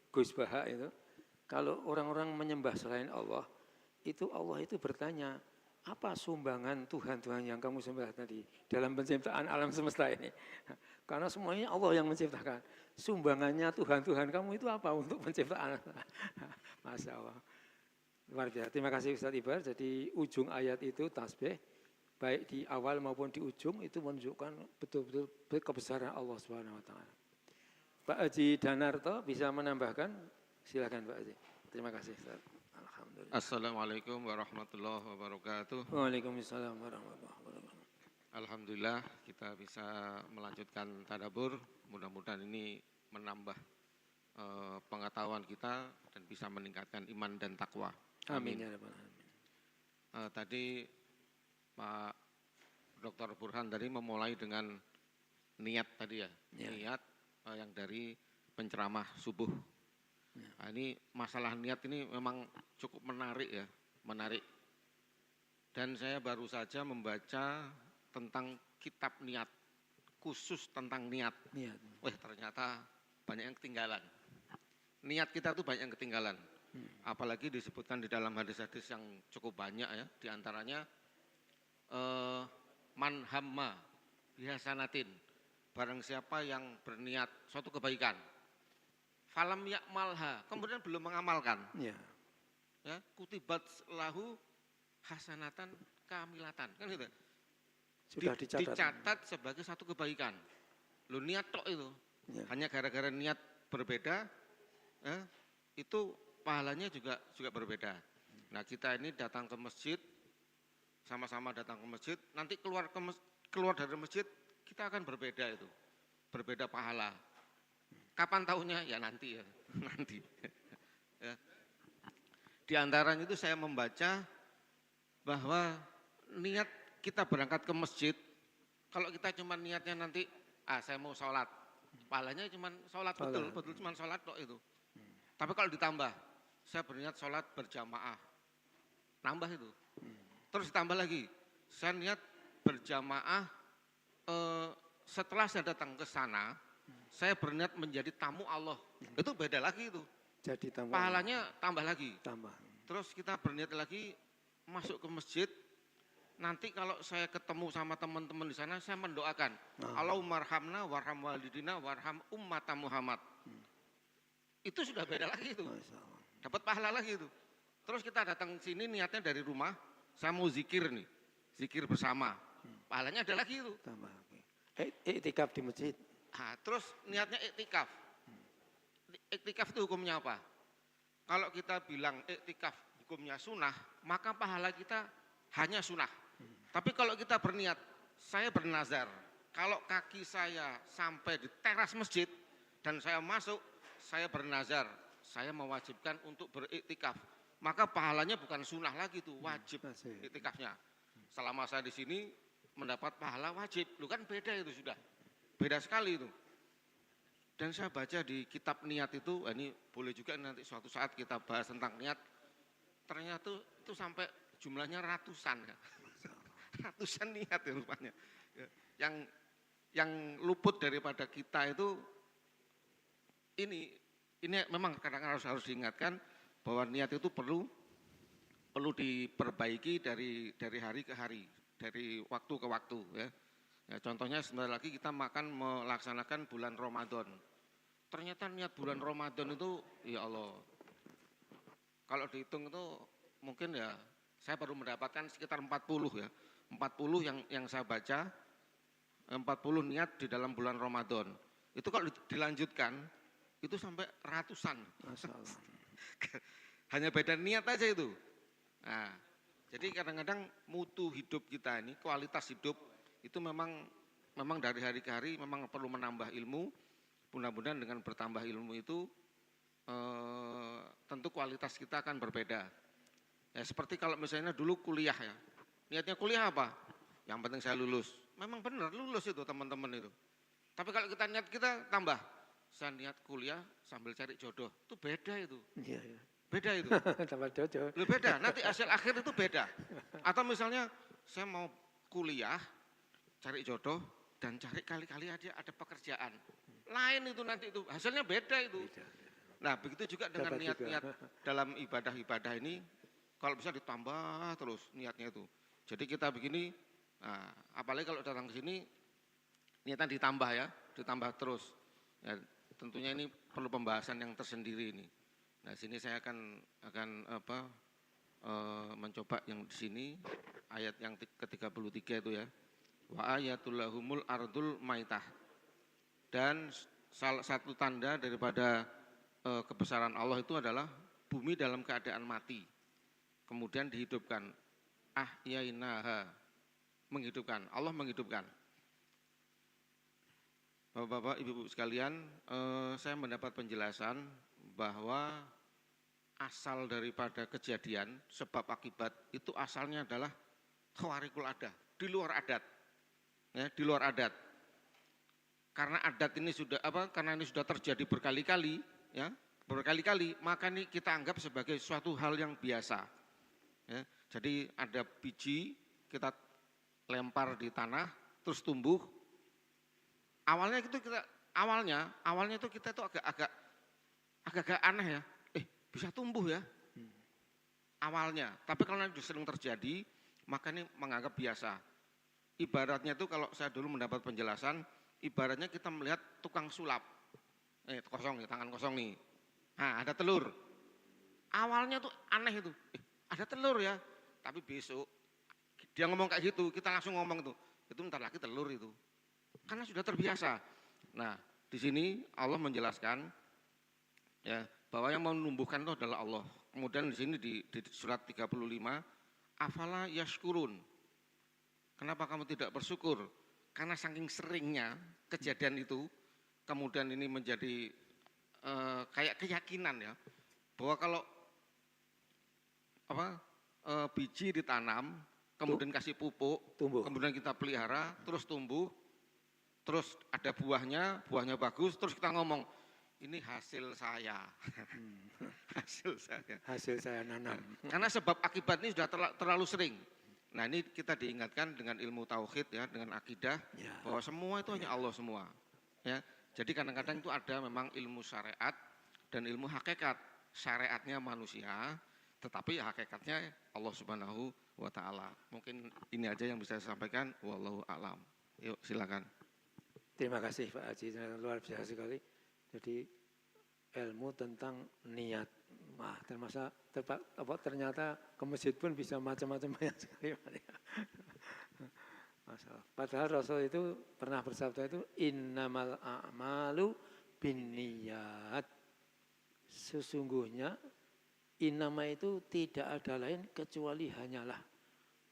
Gus Baha itu. Kalau orang-orang menyembah selain Allah itu bertanya, apa sumbangan Tuhan-Tuhan yang kamu sembah tadi dalam penciptaan alam semesta ini? Karena semuanya Allah yang menciptakan. Sumbangannya Tuhan-Tuhan kamu itu apa untuk penciptaan? Masya Allah. Luar biasa. Terima kasih Ustaz Ibar. Jadi ujung ayat itu tasbih, baik di awal maupun di ujung itu menunjukkan betul-betul kebesaran Allah Subhanahu wa taala. Pak Haji Danarto bisa menambahkan? Silakan Pak Haji. Terima kasih Ustaz. Alhamdulillah. Assalamualaikum warahmatullahi wabarakatuh. Waalaikumsalam warahmatullahi wabarakatuh. Alhamdulillah kita bisa melanjutkan tadabbur. Mudah-mudahan ini menambah pengetahuan kita dan bisa meningkatkan iman dan takwa. Amin ya rabbal alamin. Tadi Pak Dr. Burhan tadi memulai dengan niat tadi ya. Niat yang dari penceramah subuh. Nah, ini masalah niat ini memang cukup menarik ya, menarik. Dan saya baru saja membaca tentang kitab niat, khusus tentang niat. Wah ternyata banyak yang ketinggalan. Niat kita tuh banyak yang ketinggalan. Apalagi disebutkan di dalam hadis-hadis yang cukup banyak ya, diantaranya man hamma bihasanatin, barang siapa yang berniat suatu kebaikan. Falam yakmalha, kemudian belum mengamalkan. Ya, kutibat lahu hasanatan kamilatan, kan gitu. Sudah dicatat sebagai satu kebaikan. Lo niat tok itu, hanya gara-gara niat berbeda, itu pahalanya juga berbeda. Nah kita ini datang ke masjid, sama-sama datang ke masjid, nanti keluar dari masjid kita akan berbeda itu, berbeda pahala. Kapan tahunya? Ya nanti ya, nanti. Ya. Di antaranya itu saya membaca bahwa niat kita berangkat ke masjid, kalau kita cuma niatnya nanti, saya mau sholat, pahalanya cuma sholat, betul cuma sholat kok itu. Tapi kalau ditambah, saya berniat sholat berjamaah, nambah itu. Terus ditambah lagi, saya niat berjamaah, setelah saya datang ke sana, saya berniat menjadi tamu Allah, itu beda lagi itu. Jadi tamu pahalanya tambah lagi. Tambah. Terus kita berniat lagi masuk ke masjid. Nanti kalau saya ketemu sama teman-teman di sana, saya mendoakan, Allahumma arhamna warham walidina warham ummata Muhammad. Itu sudah beda lagi itu. Dapat pahala lagi itu. Terus kita datang sini niatnya dari rumah, saya mau zikir nih, zikir bersama. Pahalanya ada lagi itu. Tambah. Iktikaf di masjid. Nah, terus niatnya iktikaf. Iktikaf itu hukumnya apa? Kalau kita bilang iktikaf hukumnya sunnah, maka pahala kita hanya sunnah. Tapi kalau kita berniat, saya bernazar, kalau kaki saya sampai di teras masjid dan saya masuk, saya bernazar, saya mewajibkan untuk beriktikaf. Maka pahalanya bukan sunnah lagi tuh, wajib iktikafnya. Selama saya di sini mendapat pahala wajib, lu kan beda itu sudah. Beda sekali itu. Dan saya baca di kitab niat itu, ini boleh juga nanti suatu saat kita bahas tentang niat. Ternyata itu sampai jumlahnya ratusan ya. Ratusan niat ya rupanya. Yang luput daripada kita itu ini memang kadang-kadang harus diingatkan bahwa niat itu perlu diperbaiki dari hari ke hari, dari waktu ke waktu ya. Ya, contohnya sebentar lagi kita melaksanakan bulan Ramadan. Ternyata niat bulan Ramadan itu, ya Allah, kalau dihitung itu mungkin ya, saya baru mendapatkan sekitar 40 ya. 40 yang saya baca, 40 niat di dalam bulan Ramadan. Itu kalau dilanjutkan, itu sampai ratusan. Hanya beda niat aja itu. Nah, jadi kadang-kadang mutu hidup kita ini, kualitas hidup, itu memang dari hari ke hari memang perlu menambah ilmu. Mudah-mudahan dengan bertambah ilmu itu tentu kualitas kita akan berbeda. Ya, seperti kalau misalnya dulu kuliah ya, niatnya kuliah apa? Yang penting saya lulus. Memang benar lulus itu teman-teman itu. Tapi kalau kita niat kita tambah, saya niat kuliah sambil cari jodoh, itu beda itu. Iya, iya. Beda itu. Tambah jodoh. Loh, beda, nanti hasil akhir itu beda. Atau misalnya saya mau kuliah, cari jodoh, dan cari kali-kali ada pekerjaan. Lain itu nanti itu, hasilnya beda itu. Nah begitu juga dengan niat-niat dalam ibadah-ibadah ini, kalau bisa ditambah terus niatnya itu. Jadi kita begini, nah, apalagi kalau datang ke sini, niatan ditambah ya, ditambah terus. Ya, tentunya ini perlu pembahasan yang tersendiri ini. Nah sini saya akan mencoba yang di sini, ayat yang ke-33 itu ya. Wa ayatul lahumul ardul maitah. Dan salah satu tanda daripada kebesaran Allah itu adalah bumi dalam keadaan mati. Kemudian dihidupkan. Ahyainaha. Menghidupkan. Allah menghidupkan. Bapak-bapak, ibu-ibu sekalian, saya mendapat penjelasan bahwa asal daripada kejadian, sebab akibat itu asalnya adalah khawarikul adat, di luar adat. Ya, di luar adat. Karena adat ini karena ini sudah terjadi berkali-kali, ya, maka ini kita anggap sebagai suatu hal yang biasa. Ya, jadi ada biji kita lempar di tanah, terus tumbuh. Awalnya itu kita tuh agak aneh ya. Bisa tumbuh ya. Awalnya, tapi kalau itu sering terjadi, maka ini menganggap biasa. Ibaratnya itu kalau saya dulu mendapat penjelasan, ibaratnya kita melihat tukang sulap. Kosong nih, tangan kosong nih. Nah, ada telur. Awalnya tuh aneh itu. Ada telur ya. Tapi besok dia ngomong kayak gitu, kita langsung ngomong tuh. Itu bentar lagi telur itu. Karena sudah terbiasa. Nah, di sini Allah menjelaskan ya bahwa yang menumbuhkan itu adalah Allah. Kemudian di sini di surat 35, afala yashkurun. Kenapa kamu tidak bersyukur? Karena saking seringnya kejadian itu, kemudian ini menjadi kayak keyakinan ya, bahwa kalau biji ditanam, kemudian kasih pupuk, kemudian kita pelihara, terus tumbuh, terus ada buahnya bagus, terus kita ngomong, ini hasil saya, hasil saya nanam. Karena sebab akibat ini sudah terlalu sering. Nah ini kita diingatkan dengan ilmu tauhid ya, dengan akidah ya, bahwa semua itu hanya Allah semua. Ya, jadi kadang-kadang itu ada memang ilmu syariat dan ilmu hakikat. Syariatnya manusia, tetapi hakikatnya Allah Subhanahu wa Ta'ala. Mungkin ini aja yang bisa saya sampaikan. Wallahu a'lam. Yuk silakan. Terima kasih Pak Haji, luar biasa sekali. Jadi ilmu tentang niat. Wah, ternyata ke masjid pun bisa macam-macam banyak sekali. Masalah. Padahal Rasul itu pernah bersabda itu innamal a'malu binniyat. Sesungguhnya innama itu tidak ada lain kecuali hanyalah.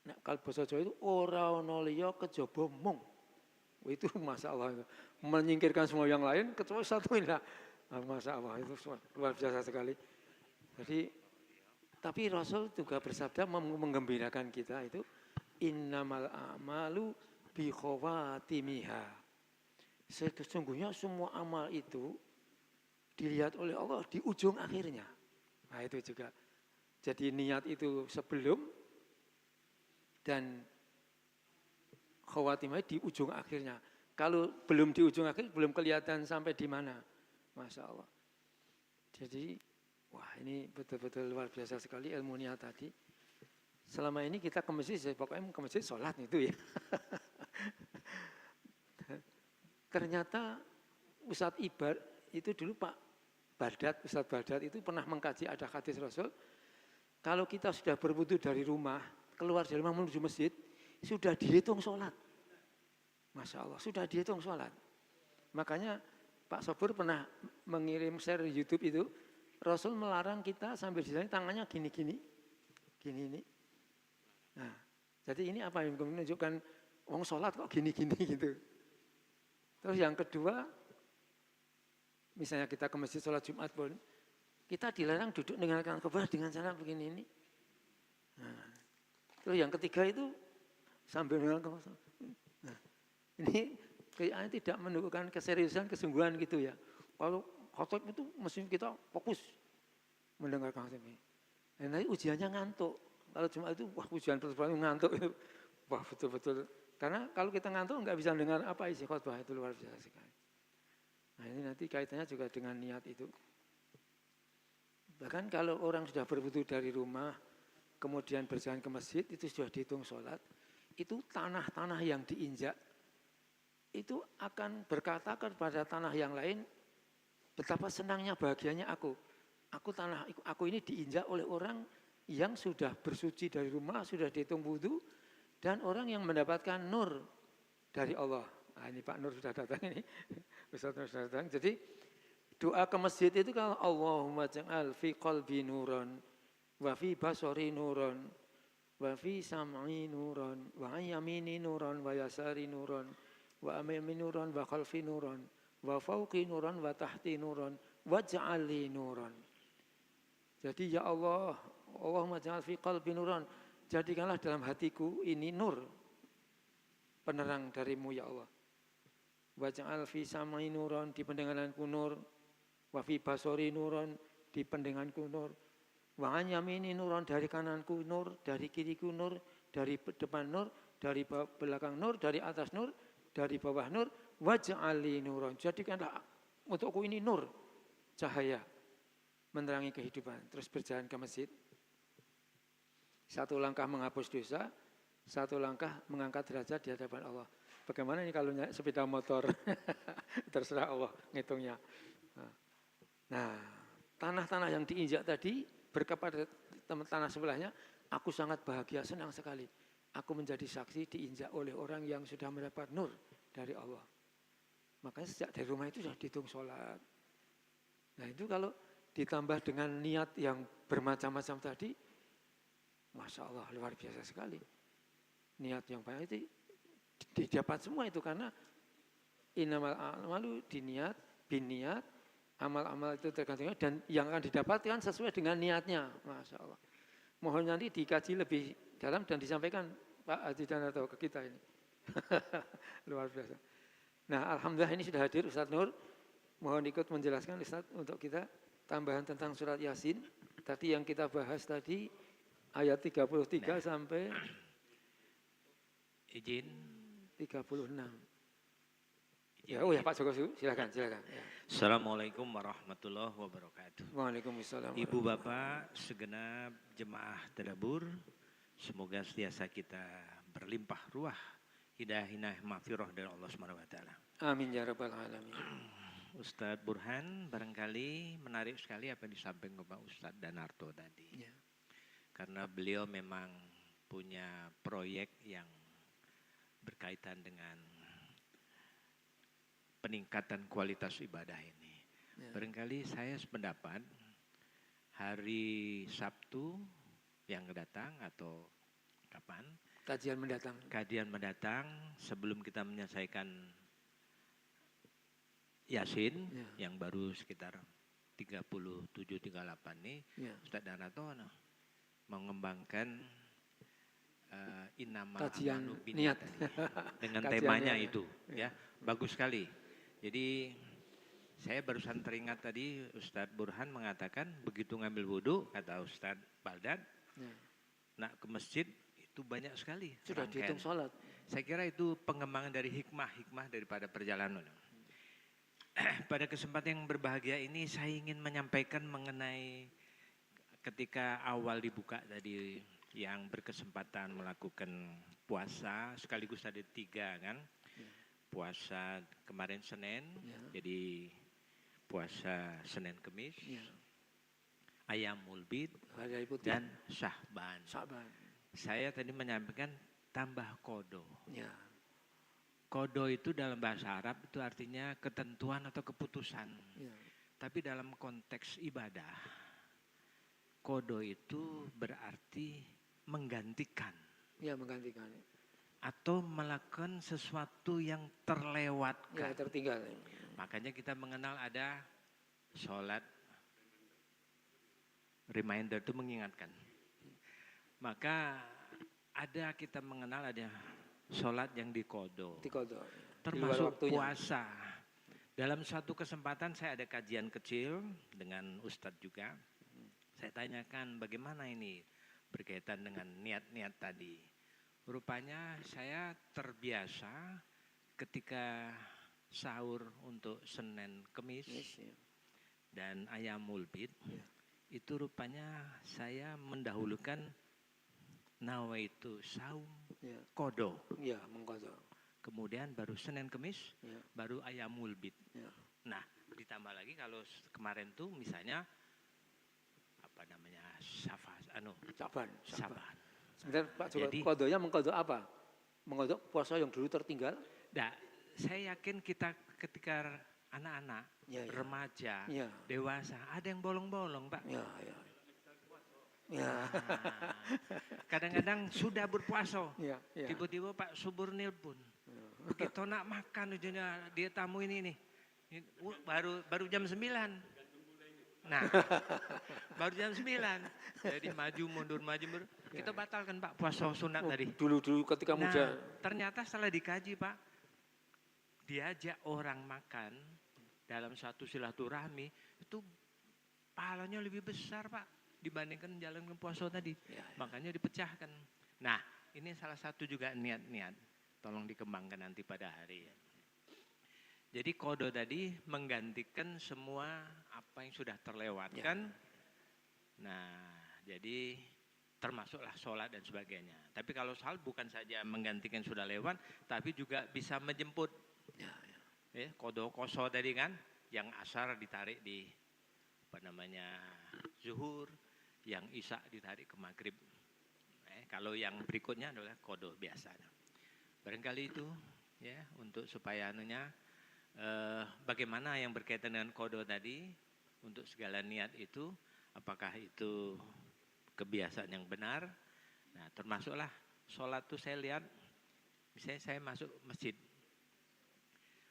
Nah, kalau bahasa Jawa itu ora ono liya kejaba mung. Itu masalah itu. Menyingkirkan semua yang lain kecuali satu inilah. Masya Allah itu luar biasa sekali. Jadi, tapi Rasul juga bersabda menggembirakan kita itu innamal a'malu bi khawatimiha. Sesungguhnya semua amal itu dilihat oleh Allah di ujung akhirnya. Nah itu juga. Jadi niat itu sebelum dan khawatimah di ujung akhirnya. Kalau belum di ujung akhir, belum kelihatan sampai di mana. Masya Allah. Jadi, wah ini betul-betul luar biasa sekali ilmu niat tadi. Selama ini kita ke masjid, pokoknya ke masjid sholat itu ya. Ternyata Ustadz Ibar itu dulu Pak Badat, Ustadz Badat itu pernah mengkaji ada hadis Rasul. Kalau kita sudah berwudu dari rumah, keluar dari rumah menuju masjid, sudah dihitung sholat. Masya Allah, sudah dihitung sholat. Makanya Pak Sobur pernah mengirim share di YouTube itu, Rasul melarang kita sambil di sana tangannya gini-gini, gini ini. Nah, jadi ini apa yang menunjukkan orang sholat kok gini-gini gitu. Terus yang kedua, misalnya kita ke masjid sholat Jumat pun, Kita dilarang duduk dengarkan khotbah dengan cara begini ini. Nah, terus yang ketiga itu sambil dengarkan khotbah. Nah, ini kayaknya tidak menunjukkan keseriusan, kesungguhan gitu ya. Kalau khotbah itu mesti kita fokus mendengarkan khotbah ini. Dan nanti ujiannya ngantuk. Kalau cuma itu, wah ujian pertama ngantuk itu. Wah betul-betul. Karena kalau kita ngantuk nggak bisa dengar apa isi khotbah, itu luar biasa sekali. Nah ini nanti kaitannya juga dengan niat itu. Bahkan kalau orang sudah berwudu dari rumah, kemudian berjalan ke masjid, itu sudah dihitung sholat, itu tanah-tanah yang diinjak, itu akan berkata kepada tanah yang lain, betapa senangnya, bahagianya aku. Aku ini diinjak oleh orang yang sudah bersuci dari rumah, sudah dihitung wudu, dan orang yang mendapatkan nur dari Allah. Nah ini Pak Nur sudah datang ini, Ustaz Nur sudah datang. Jadi doa ke masjid itu kalau Allahumma ja'al fi qalbi nuran, wa fi basari nuran, wa fi sam'i nuran, wa yamini nuran, wa yasari nuran, wa amami nuran, wa khalfi nuran, wa fauqi nuran, wa tahti nuran, wa ja'ali nuran. Jadi ya Allah, Allahumma ja'al fi qalbi nuran, jadikanlah dalam hatiku ini nur, penerang darimu ya Allah. Wa ja'al fi sam'i nuran, di pendengaranku nur, wa fi basari nuran, di pendengaranku nur, wa an yamini nuran, dari kananku nur, dari kiriku nur, dari depan nur, dari belakang nur, dari atas nur, dari bawah nur, wa ja'ali nuran, jadikanlah untukku ini nur, cahaya, menerangi kehidupan. Terus berjalan ke masjid. Satu langkah menghapus dosa, satu langkah mengangkat derajat di hadapan Allah. Bagaimana ini kalau naik sepeda motor? Terserah Allah ngitungnya. Nah, tanah-tanah yang diinjak tadi berkepada tanah sebelahnya, aku sangat bahagia, senang sekali. Aku menjadi saksi diinjak oleh orang yang sudah mendapat nur dari Allah. Makanya sejak dari rumah itu sudah dihitung sholat. Nah itu kalau ditambah dengan niat yang bermacam-macam tadi, Masya Allah luar biasa sekali. Niat yang baik itu didapat semua itu karena innamal a'malu diniat, biniat, amal-amal itu tergantung dan yang akan didapatkan sesuai dengan niatnya. Masya Allah. Mohon nanti dikaji lebih dalam dan disampaikan Pak Haji Danarto ke kita ini. Luar biasa. Nah Alhamdulillah ini sudah hadir Ustadz Nur. Mohon ikut menjelaskan Ustadz untuk kita tambahan tentang surat Yasin. Tadi yang kita bahas tadi ayat 33 sampai izin 36. Ya, oh ya Pak Joko, silakan. Ya. Assalamualaikum warahmatullahi wabarakatuh. Waalaikumsalam. Ibu Bapak, segenap jemaah tadabbur, semoga setiasa kita berlimpah ruah, hidayah mahfirah dari Allah Subhanahu wa taala. Amin ya rabbal alamin. Ustadz Burhan barangkali menarik sekali apa yang disampaikan Pak Ustadz Danarto tadi. Ya. Karena beliau memang punya proyek yang berkaitan dengan peningkatan kualitas ibadah ini. Ya. Barangkali saya sependapat hari Sabtu yang datang atau kapan? Kajian mendatang sebelum kita menyelesaikan Yasin yang baru sekitar 37-38 nih, Ustadz Danarto mengembangkan kajian niat dengan temanya itu ya bagus sekali. Jadi saya barusan teringat tadi Ustadz Burhan mengatakan begitu ngambil wudhu kata Ustadz Baldan nak ke masjid itu banyak sekali sudah dihitung sholat. Saya kira itu pengembangan dari hikmah daripada perjalanan. Pada kesempatan yang berbahagia ini saya ingin menyampaikan mengenai ketika awal dibuka tadi yang berkesempatan melakukan puasa sekaligus ada 3 kan. Puasa kemarin Senin, jadi puasa Senin Kemis, Ayamul Bid dan Syahban. Saya tadi menyampaikan tambah kodo. Kodo itu dalam bahasa Arab itu artinya ketentuan atau keputusan. Tapi dalam konteks ibadah, kodo itu berarti menggantikan. Ya, menggantikan. Atau melakukan sesuatu yang terlewatkan. Ya, tertinggal. Makanya kita mengenal ada sholat reminder itu mengingatkan. Maka ada kita mengenal ada sholat yang dikodo. Dikodo. Termasuk puasa. Dalam satu kesempatan saya ada kajian kecil dengan Ustadz juga. Saya tanyakan bagaimana ini berkaitan dengan niat-niat tadi. Rupanya saya terbiasa ketika sahur untuk Senin Kemis dan Ayamul Bid, itu rupanya saya mendahulukan nawaitu saum kodo. Ya, mengkodo. Kemudian baru Senin Kemis, baru Ayamul Bid. Ya. Nah, ditambah lagi kalau kemarin tuh misalnya apa namanya Saban. Sebentar Pak Joko, Jadi, kodonya mengkodo apa? Mengkodo puasa yang dulu tertinggal? Nah, saya yakin kita ketika anak-anak, remaja, dewasa, ada yang bolong-bolong, Pak. Kadang-kadang sudah berpuasa, tiba-tiba Pak Subur nelpon. Begitu nak makan ujungnya dia tamu ini nih, baru jam 9. Nah, baru jam 9. Jadi maju mundur. Kita batalkan Pak puasa sunat tadi. Dulu ketika muda. Ternyata setelah dikaji Pak, diajak orang makan dalam satu silaturahmi itu pahalanya lebih besar Pak dibandingkan jalankan puasa tadi. Makanya dipecahkan. Nah, ini salah satu juga niat-niat. Tolong dikembangkan nanti pada hari ya. Jadi kodo tadi menggantikan semua apa yang sudah terlewatkan. Nah, jadi termasuklah sholat dan sebagainya. Tapi kalau sholat bukan saja menggantikan sudah lewat, tapi juga bisa menjemput. Kodo koso tadi kan, yang asar ditarik di zuhur, yang isya ditarik ke maghrib. Kalau yang berikutnya adalah kodo biasa. Barangkali itu ya untuk supaya bagaimana yang berkaitan dengan kodo tadi untuk segala niat itu, apakah itu kebiasaan yang benar. Nah, termasuklah sholat tuh saya lihat, misalnya saya masuk masjid.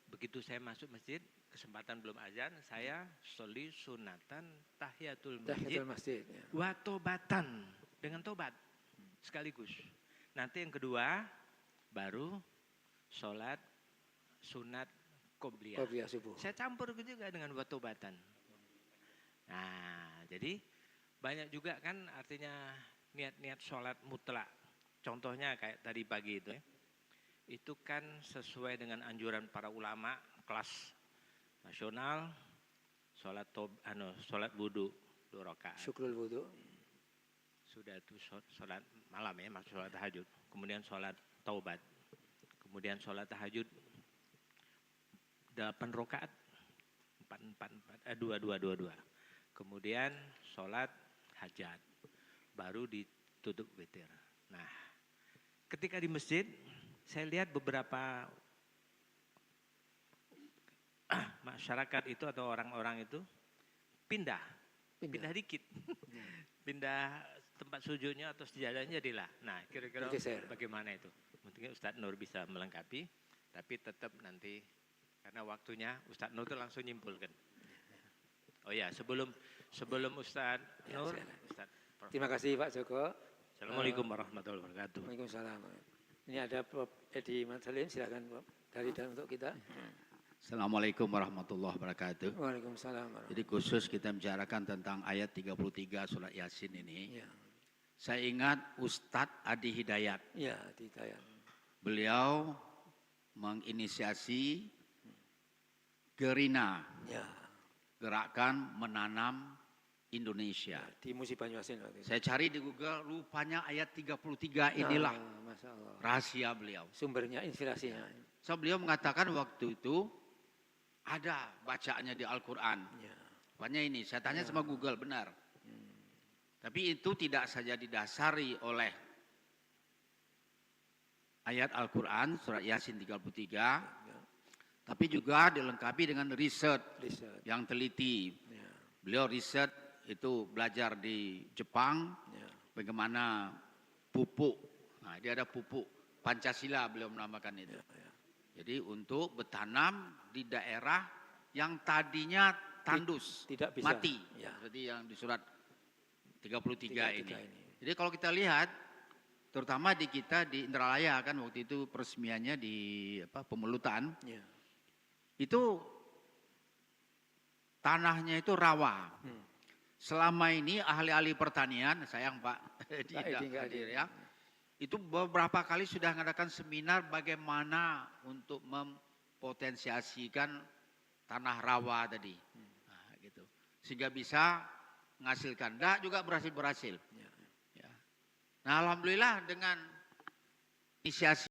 Begitu saya masuk masjid, kesempatan belum azan, saya sholi sunatan tahiyatul masjid. Wa tobatan, dengan tobat sekaligus. Nanti yang kedua baru sholat sunat qobliyah subuh. Saya campur juga dengan wa tobatan. Nah, jadi banyak juga kan artinya niat-niat sholat mutlak. Contohnya kayak tadi pagi itu ya. Itu kan sesuai dengan anjuran para ulama kelas nasional, sholat wudu 2 rakaat. Syukrul wudu. Sudah itu sholat malam ya, maksud sholat tahajud. Kemudian sholat taubat. Kemudian sholat tahajud 8 rakaat. 2. Kemudian sholat hajat. Baru ditutup witir. Nah, ketika di masjid, saya lihat beberapa masyarakat itu atau orang-orang itu pindah dikit. Pindah tempat sujudnya atau sejadahnya jadilah. Nah, kira-kira bagaimana itu? Mungkin Ustadz Nur bisa melengkapi, tapi tetap nanti karena waktunya Ustadz Nur itu langsung nyimpulkan. Oh ya, sebelum Ustadz Nur, Ustadz. Terima kasih Pak Joko. Assalamualaikum warahmatullahi wabarakatuh. Waalaikumsalam. Ini ada Prof. Edi Mansalim, silakan Prof. Dari dan untuk kita. Assalamualaikum warahmatullahi wabarakatuh. Waalaikumsalam. Jadi khusus kita bicarakan tentang ayat 33 surat Yasin ini. Saya ingat Ustadz Adi Hidayat. Ya, Adi Hidayat. Beliau menginisiasi Gerina. Gerakan Menanam Indonesia. Di Musi Banyuasin. Saya cari di Google, rupanya ayat 33 inilah rahasia beliau. Sumbernya, inspirasinya. So, beliau mengatakan waktu itu ada bacaannya di Al-Quran. Rupanya ini, saya tanya sama Google, benar. Tapi itu tidak saja didasari oleh ayat Al-Quran, surat Yasin 33, tapi juga dilengkapi dengan riset yang teliti. Beliau riset itu belajar di Jepang, bagaimana pupuk. Nah, dia ada pupuk Pancasila beliau menamakan itu. Jadi untuk bertanam di daerah yang tadinya tandus, tidak bisa mati. Seperti yang di surat 33 ini. Jadi kalau kita lihat, terutama di kita di Indralaya kan waktu itu peresmiannya di Pemelutan, itu tanahnya itu rawa. Selama ini ahli-ahli pertanian, sayang Pak tidak hadir ya, itu beberapa kali sudah mengadakan seminar bagaimana untuk mempotensiasikan tanah rawa tadi, nah, gitu, sehingga bisa menghasilkan. Dah juga berhasil. Ya. Nah, alhamdulillah dengan inisiasi